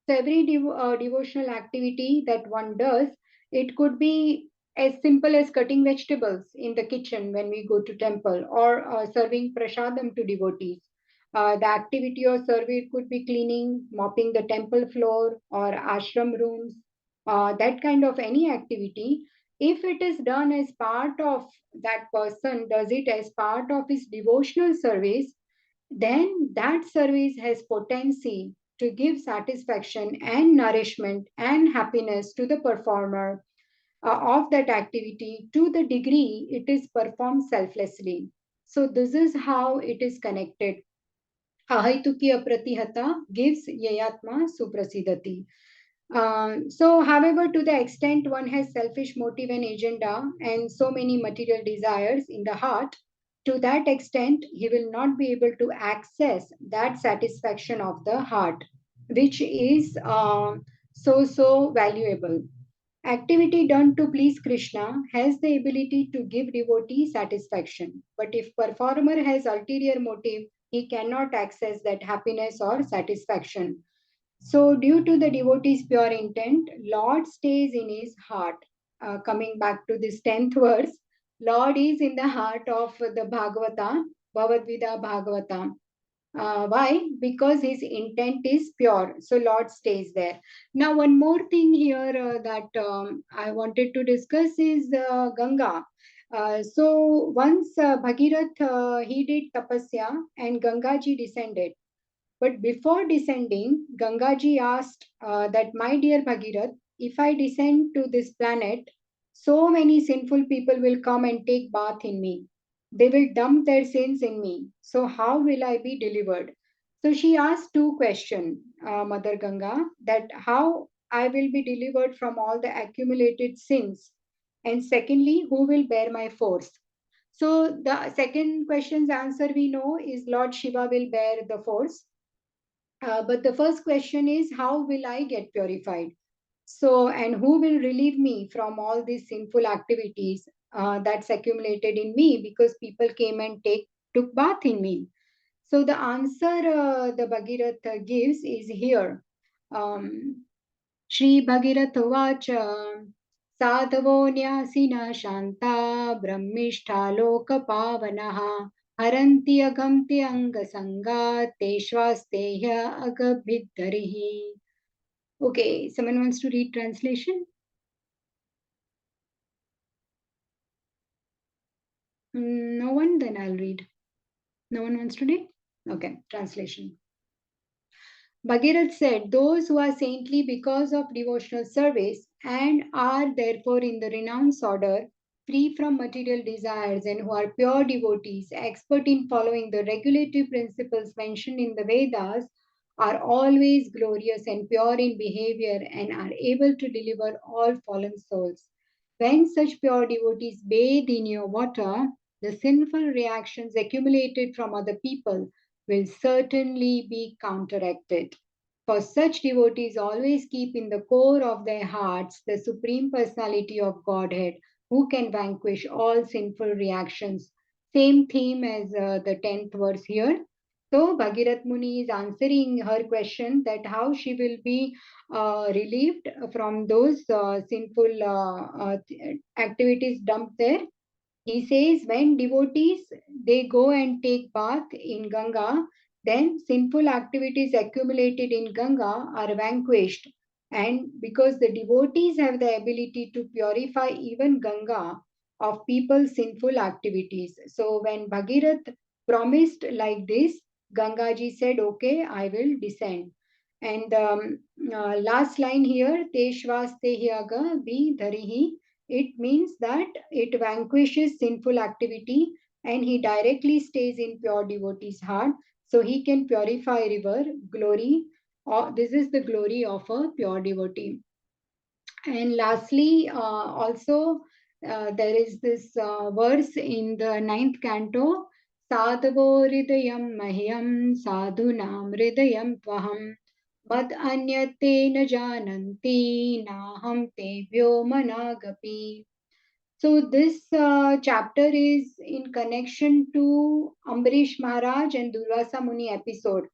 A: So every devotional activity that one does, it could be as simple as cutting vegetables in the kitchen when we go to temple, or serving prasadam to devotees. The activity or service could be cleaning, mopping the temple floor or ashram rooms, that kind of any activity. If it is done as part of that person, does it as part of his devotional service, then that service has potency to give satisfaction and nourishment and happiness to the performer of that activity to the degree it is performed selflessly. So, this is how it is connected. Ahaituki apratihata gives yayatma suprasidati. So, however, to the extent one has selfish motive and agenda and so many material desires in the heart, to that extent, he will not be able to access that satisfaction of the heart, which is so valuable. Activity done to please Krishna has the ability to give devotee satisfaction. But if performer has ulterior motive, he cannot access that happiness or satisfaction. So, due to the devotee's pure intent, Lord stays in his heart. Coming back to this 10th verse, Lord is in the heart of the Bhagavata, Bhagavad Bhagavata. Why? Because his intent is pure. So, Lord stays there. Now, one more thing here that I wanted to discuss is Ganga. So, once Bhagirath he did tapasya and Gangaji descended. But before descending, Gangaji asked that, my dear Bhagirath, if I descend to this planet, so many sinful people will come and take bath in me. They will dump their sins in me. So how will I be delivered? So she asked two questions, Mother Ganga, that how I will be delivered from all the accumulated sins. And secondly, who will bear my force? So the second question's answer we know is Lord Shiva will bear the force, but the first question is, how will I get purified? So, and who will relieve me from all these sinful activities that's accumulated in me because people came and took bath in me? So, the answer the Bhagirath gives is here. Shri Bhagirath Vacha Sadhavo Nyasina Shanta Brahmishta Loka Pavanaha Haranti Agamti Anga Sanga Teshwastehya Agabhidharihi. Okay, someone wants to read translation? No one? Then I'll read. No one wants to read? Okay, translation. Bhagirath said, those who are saintly because of devotional service and are therefore in the renounce order, free from material desires, and who are pure devotees, expert in following the regulative principles mentioned in the Vedas, are always glorious and pure in behavior and are able to deliver all fallen souls. When such pure devotees bathe in your water, the sinful reactions accumulated from other people will certainly be counteracted. For such devotees always keep in the core of their hearts the Supreme Personality of Godhead, who can vanquish all sinful reactions. Same theme as the 10th verse here. So Bhagirath Muni is answering her question that how she will be relieved from those sinful activities dumped there. He says when devotees they go and take bath in Ganga, then sinful activities accumulated in Ganga are vanquished. And because the devotees have the ability to purify even Ganga of people's sinful activities. So when Bhagirath promised like this, Gangaji said, okay, I will descend. And last line here, Teshvastehiyaga bi dharihi, it means that it vanquishes sinful activity and he directly stays in pure devotee's heart. So he can purify river, glory. This is the glory of a pure devotee. And lastly, also there is this verse in the ninth canto, Sadhavo hridayam mahyam sadhunam hridayam tvaham mad anyate na jananti naham tebhyo managapi. So this chapter is in connection to Ambarish Maharaj and Durvasa Muni episode.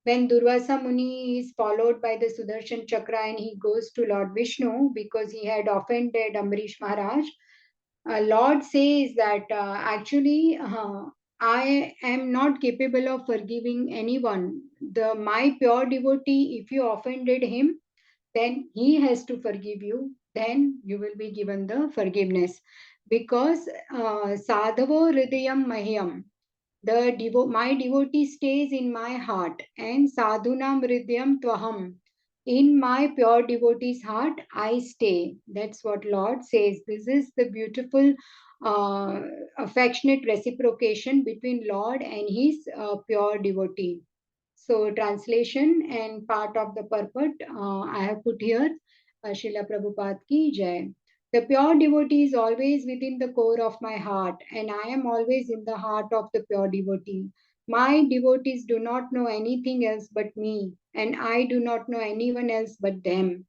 A: When Durvasa Muni is followed by the Sudarshan Chakra and he goes to Lord Vishnu because he had offended Ambarish Maharaj, Lord says that I am not capable of forgiving anyone. My pure devotee, if you offended him, then he has to forgive you. Then you will be given the forgiveness because sadhavo hridayam mahyam, my devotee stays in my heart, and sadhunam hridayam tvaham, in my pure devotee's heart I stay. That's what Lord says. This is the beautiful affectionate reciprocation between Lord and his pure devotee. So translation and part of the purport I have put here. Srila Prabhupada ki jai. The pure devotee is always within the core of my heart, and I am always in the heart of the pure devotee. My devotees do not know anything else but me, and I do not know anyone else but them.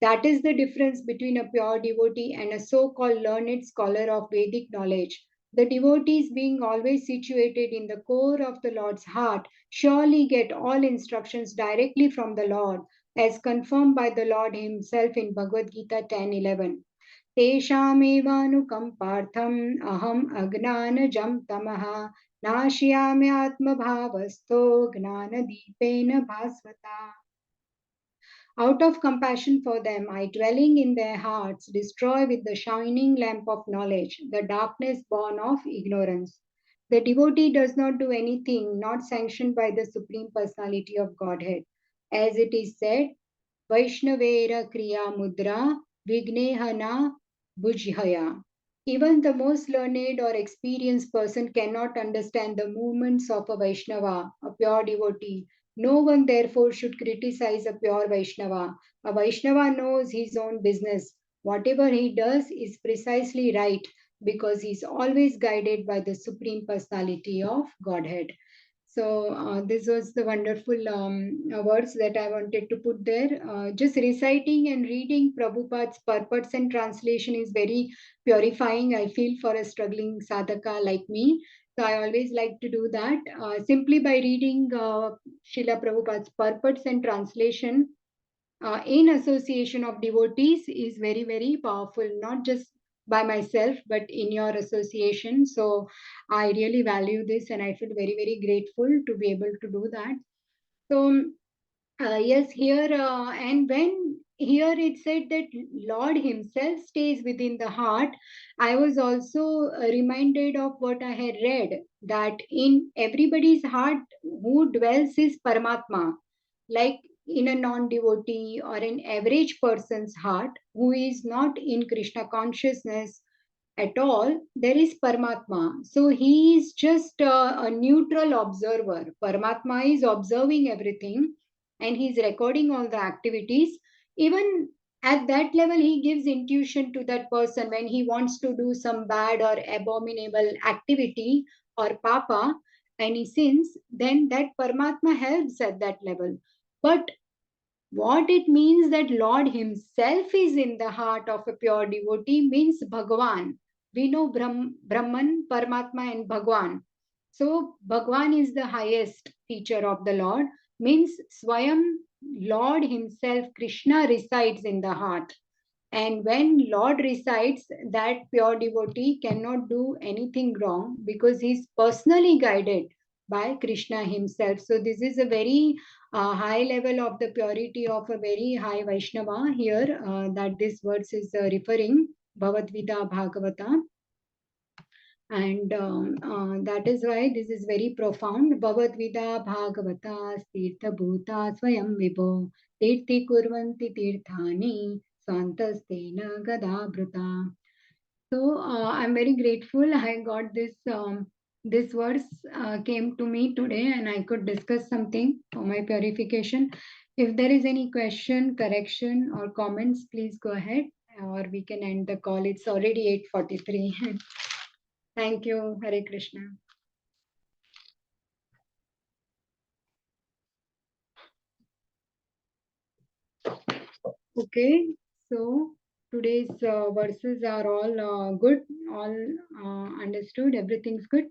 A: That is the difference between a pure devotee and a so called learned scholar of Vedic knowledge. The devotees, being always situated in the core of the Lord's heart, surely get all instructions directly from the Lord, as confirmed by the Lord Himself in Bhagavad Gita 10:11. तेषामेवानुकम्पार्थम् अहम् अज्ञानजं तमः नाशयाम्यात्मभावस्थो ज्ञानदीपेन भास्वता. Out of compassion for them, I, dwelling in their hearts, destroy with the shining lamp of knowledge the darkness born of ignorance. The devotee does not do anything not sanctioned by the Supreme Personality of Godhead. As it is said, Vaishnavera Kriya Mudra Vignehana Bujhaya. Even the most learned or experienced person cannot understand the movements of a Vaishnava, a pure devotee. No one, therefore, should criticize a pure Vaishnava. A Vaishnava knows his own business. Whatever he does is precisely right because he is always guided by the Supreme Personality of Godhead. So this was the wonderful words that I wanted to put there. Just reciting and reading Prabhupada's purports and translation is very purifying, I feel, for a struggling sadhaka like me. So I always like to do that. Simply by reading Srila Prabhupada's purports and translation in association of devotees is very, very powerful, not just by myself, but in your association. So I really value this and I feel very, very grateful to be able to do that. So, yes, here, and when here it said that Lord Himself stays within the heart, I was also reminded of what I had read that in everybody's heart who dwells is Paramatma, like in a non devotee or an average person's heart who is not in Krishna consciousness at all, there is Paramatma. So he is just a neutral observer. Paramatma is observing everything and he's recording all the activities. Even at that level, he gives intuition to that person when he wants to do some bad or abominable activity or papa. any sins, then that Paramatma helps at that level. But what it means that Lord Himself is in the heart of a pure devotee means Bhagavan. We know Brahman, Paramatma, and Bhagwan. So Bhagwan is the highest feature of the Lord, means Swayam Lord Himself, Krishna resides in the heart. And when Lord resides, that pure devotee cannot do anything wrong because he's personally guided by Krishna himself. So this is a very high level of the purity of a very high Vaishnava here that this verse is referring, Bhagavad Gita Bhagavata. And that is why this is very profound. Bhagavad Gita Bhagavata Tirtha Bhuta Swayam Vibho Tirthi Kurvanti Tirthani Swantastena Gadabhrata. So I'm very grateful I got this verse came to me today and I could discuss something for my purification. If there is any question, correction or comments, please go ahead or we can end the call. It's already 8:43. Thank you. Hare Krishna. Okay, so today's verses are all good, all understood, everything's good.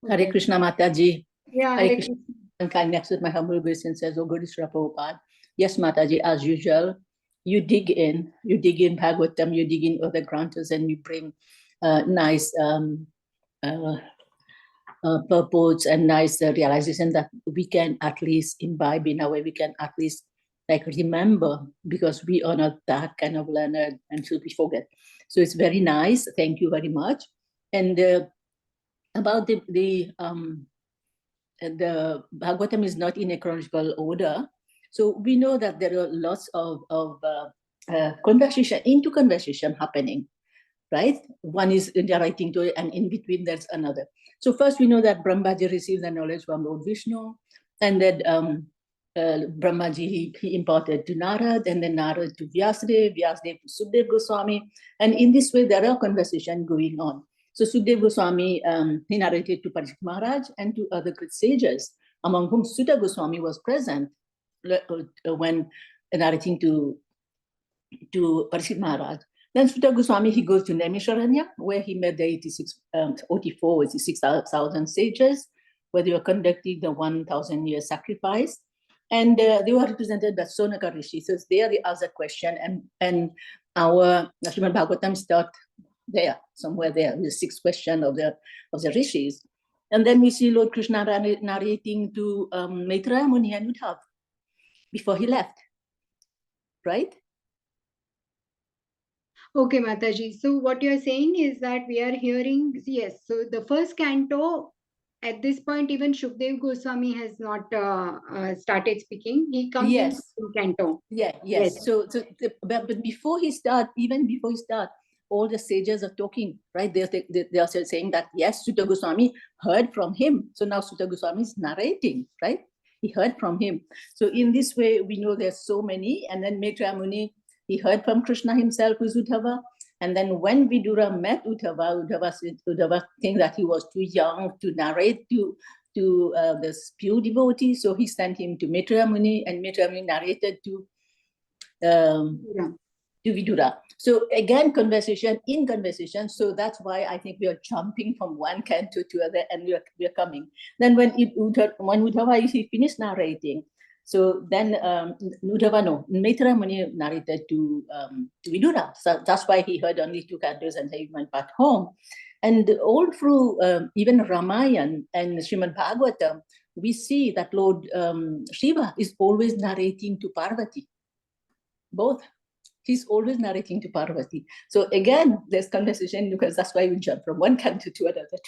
G: Hare Krishna Mataji.
A: Yeah,
G: Hare
A: Hare
G: Krishna.
A: Krishna.
G: And kind next with my humble obeisances, O good Srila Prabhupada. Yes, Mataji, as usual, you dig in Bhagavatam, you dig in other granthas, and you bring nice purports and nice realization that we can at least imbibe in a way, we can at least like remember, because we are not that kind of learner and should we forget. So it's very nice. Thank you very much. And about the Bhagavatam is not in a chronological order. So we know that there are lots of conversation happening, right? One is writing to it, and in between there's another. So first we know that Brahmaji received the knowledge from Lord Vishnu, and that Brahmaji he imparted to Narad, and then Narad to Vyasadeva, Vyasadeva to Sukadeva Goswami, and in this way there are conversation going on. So Sukadeva Goswami he narrated to Parikshit Maharaj and to other great sages, among whom Sutta Goswami was present when narrating to Parikshit Maharaj. Then Sutta Goswami, he goes to Naimisharanya, where he met the 86,000 sages, where they were conducting the 1,000-year sacrifice. And they were represented by Sonaka Rishi. So there they asked a question, and our Srimad Bhagavatam start there, somewhere there, the sixth question of the rishis. And then we see Lord Krishna narrating to Maitreya Muni and Uddhava before he left, right?
A: Okay, Mataji. So what you are saying is that we are hearing, yes, so the first canto, at this point, even Shukdev Goswami has not started speaking. He comes in the canto.
G: Yeah, yes. So but before he start, all the sages are talking, right? They are saying that, yes, Sutta Goswami heard from him. So now Sutta Goswami is narrating, right? He heard from him. So in this way, we know there's so many. And then Maitreya Muni, he heard from Krishna himself with Uddhava. And then when Vidura met Uddhava think that he was too young to narrate to this pure devotee. So he sent him to Maitreya Muni, and Maitreya Muni narrated to Vidura. So again, conversation. So that's why I think we are jumping from one canto to other, and we are coming. Then when Uddhava he finished narrating, so then Maitreya Muni narrated to Vidura. So that's why he heard only 2 cantos and he went back home. And all through even Ramayana and Srimad Bhagavatam, we see that Lord Shiva is always narrating to Parvati. Both. He's always narrating to Parvati. So again, there's conversation, because that's why we jump from one canto to another.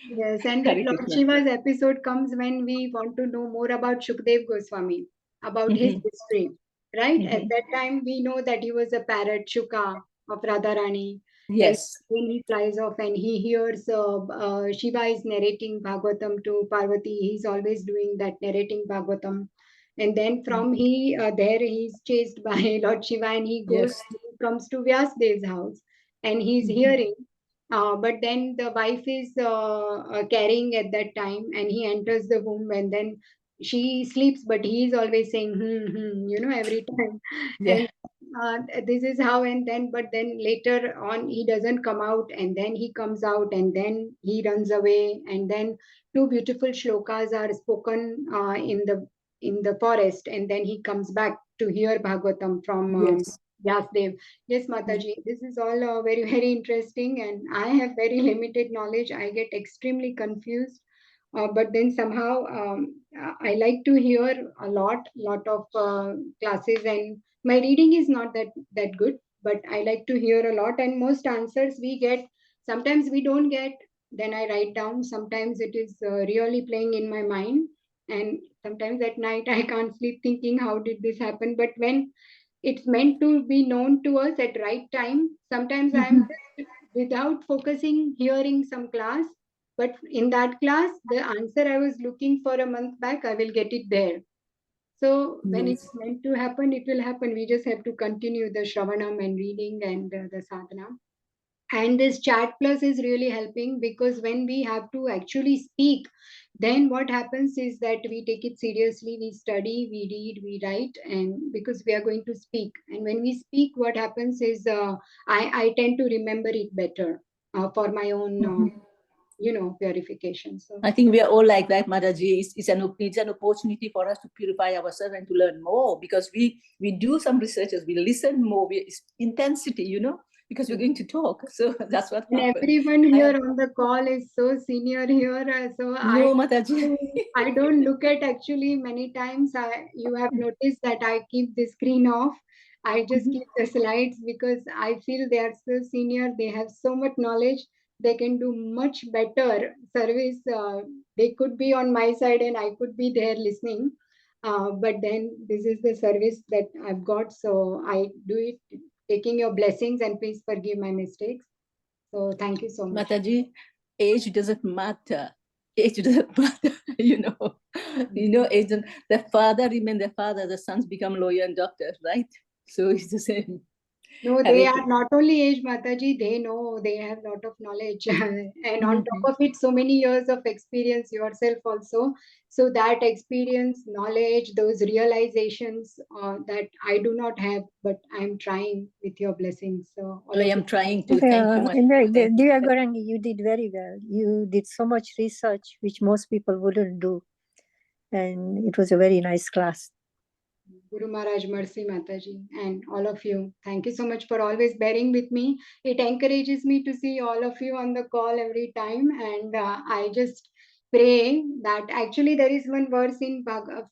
A: Yes, and that Lord Shiva's episode comes when we want to know more about Shukdev Goswami, about his history, right? At that time, we know that he was a parrot, Shuka of Radharani.
G: Yes.
A: And when he flies off and he hears Shiva is narrating Bhagavatam to Parvati, he's always doing that, narrating Bhagavatam. And then from there he's chased by Lord Shiva, and he goes, he comes to Vyasdev's house, and he's hearing But then the wife is carrying at that time, and he enters the womb, and then she sleeps, but he is always saying, every time.
G: Yeah.
A: And this is how, and then, but then later on, he doesn't come out, and then he comes out, and then he runs away, and then two beautiful shlokas are spoken in the forest, and then he comes back to hear Bhagavatam from
G: Yes.
A: Vyasdev. Yes, Mataji, this is all very, very interesting, and I have very limited knowledge. I get extremely confused, but then somehow I like to hear a lot of classes, and my reading is not that good, but I like to hear a lot, and most answers we get. Sometimes we don't get, then I write down. Sometimes it is really playing in my mind, and sometimes at night I can't sleep thinking how did this happen. But when it's meant to be known to us at right time, sometimes I'm just without focusing hearing some class, but in that class the answer I was looking for a month back, I will get it there. So when it's
G: Yes.
A: meant to happen, it will happen. We just have to continue the shravanam and reading and the sadhana. And this chat plus is really helping, because when we have to actually speak, then what happens is that we take it seriously, we study, we read, we write, and because we are going to speak, and when we speak, what happens is I tend to remember it better for my own purification. So
G: I think we are all like that, Mataji. It's an opportunity for us to purify ourselves and to learn more, because we do some researches, we listen more, it's intensity, because we're going to talk. So that's what
A: and
G: happens.
A: everyone here on the call is so senior here, so
G: No, Mataji.
A: I don't look at, actually many times you have noticed that I keep the screen off. I just keep the slides, because I feel they are so senior, they have so much knowledge, they can do much better service. They could be on my side and I could be there listening. But then this is the service that I've got, so I do it taking your blessings, and please forgive my mistakes. So thank you so much.
G: Mataji, age doesn't matter. Age doesn't matter, age, the father remain the father, the sons become lawyer and doctor, right? So it's the same.
A: No, they are not only age, Mataji, they know, they have a lot of knowledge. And on top of it, so many years of experience yourself also. So that experience, knowledge, those realizations that I do not have, but I'm trying with your blessings. So all
G: I
A: of
G: am
A: it.
G: trying to. Thank you, Mataji.
D: Dear Gaurangi, you did very well. You did so much research, which most people wouldn't do. And it was a very nice class.
A: Guru Maharaj, Mercy Mataji, and all of you. Thank you so much for always bearing with me. It encourages me to see all of you on the call every time. And I just pray that actually there is one verse in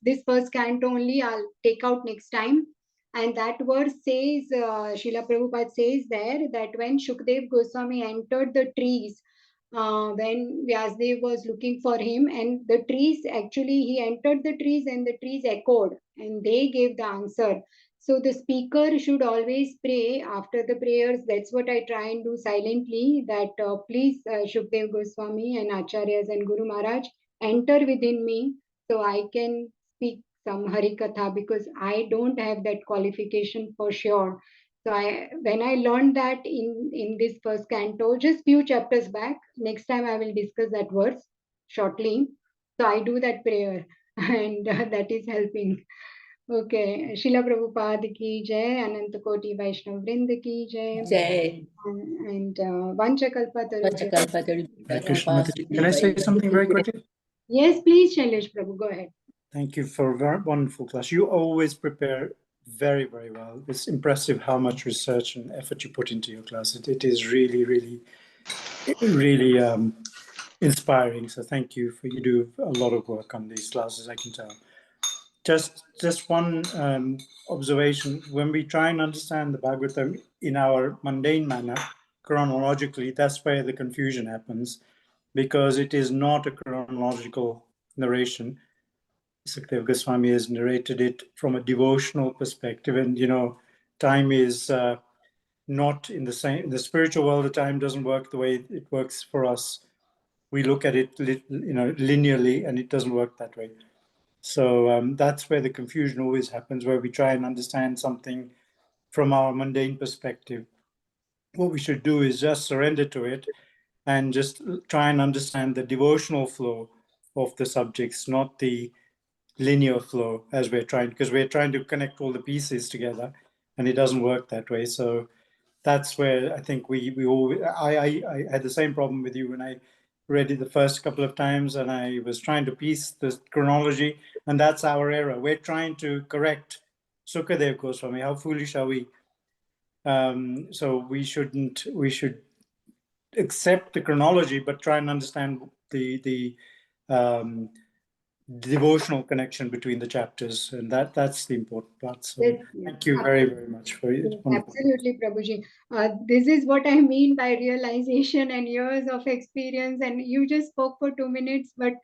A: this first canto only, I'll take out next time. And that verse says, Srila Prabhupada says there that when Shukdev Goswami entered the trees, when Vyasdev was looking for him, and the trees, actually he entered the trees and the trees echoed and they gave the answer. So the speaker should always pray after the prayers. That's what I try and do silently, that please Shukdev Goswami and Acharyas and Guru Maharaj enter within me, so I can speak some Harikatha, because I don't have that qualification for sure. So when I learned that in this first canto, just few chapters back, next time I will discuss that verse shortly. So I do that prayer, and that is helping. Okay, Srila Prabhupada ki jai, Ananta Koti Vaishnav Vrinda ki jai,
G: Jai.
A: and Vanchakalpa Tarubhya.
H: Hare Krishna, Mataji. Can I say something very quickly?
A: Yes, please, Shailesh Prabhu, go ahead.
H: Thank you for a very wonderful class. You always prepare very, very well. It's impressive how much research and effort you put into your class. It is really, really, really inspiring. So thank you. You do a lot of work on these classes, I can tell. Just one observation. When we try and understand the Bhagavatam in our mundane manner, chronologically, that's where the confusion happens, because it is not a chronological narration. Sukadeva Goswami has narrated it from a devotional perspective, and time is not in the same. In the spiritual world, the time doesn't work the way it works for us. We look at it, linearly, and it doesn't work that way. So that's where the confusion always happens, where we try and understand something from our mundane perspective. What we should do is just surrender to it and just try and understand the devotional flow of the subjects, not the linear flow as because we're trying to connect all the pieces together, and it doesn't work that way. So that's where I think we all, I had the same problem with you when I read it the first couple of times, and I was trying to piece the chronology, and that's our error. We're trying to correct Sukadev Goswami. How foolish are we? So we should accept the chronology, but try and understand the devotional connection between the chapters, and that's the important part. So
A: Yes,
H: thank you very, very much for it.
A: yes, absolutely, Prabhuji. This is what I mean by realization and years of experience. And you just spoke for 2 minutes, but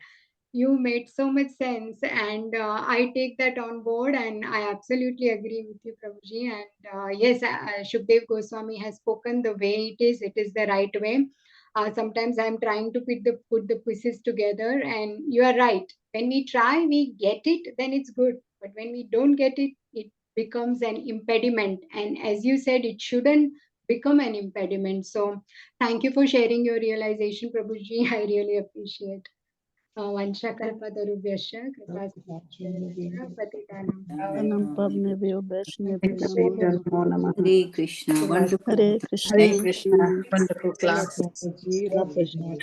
A: you made so much sense, and I take that on board, and I absolutely agree with you, Prabhuji. And yes, Shukdev Goswami has spoken the way it is. It is the right way. Sometimes I'm trying to put the pieces together, and you are right. When we try, we get it, then it's good. But when we don't get it, it becomes an impediment. And as you said, it shouldn't become an impediment. So thank you for sharing your realization, Prabhuji. I really appreciate. वंशकल्पतरुभ्यश्च कृपासिन्धुभ्यश्च पतितानां
I: Pavanam Pavane
J: Namo Namah.
K: Hare Krishna. Wonderful.
I: Hare
K: Hare
I: Krishna.
K: Krishna. Wonderful class.
E: Love Krishna.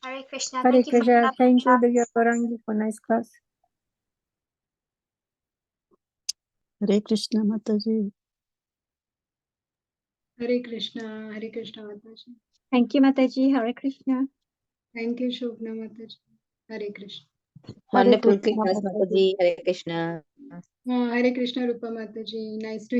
C: Hare Krishna.
D: Hare
C: Thank you for
D: Krishna.
C: that.
D: Thank you, Divya Gaurangi, for nice class.
I: Hare Krishna Mataji.
A: Hare Krishna Mataji.
L: Thank you, Mataji. Hare Krishna.
A: Thank you, Shobna Mataji. Hare Krishna.
D: Hare
J: Wonderful
D: Krishna,
J: class,
D: Mataji.
J: Mataji. Hare Krishna.
A: Hare Krishna, Rupa Mataji. Nice to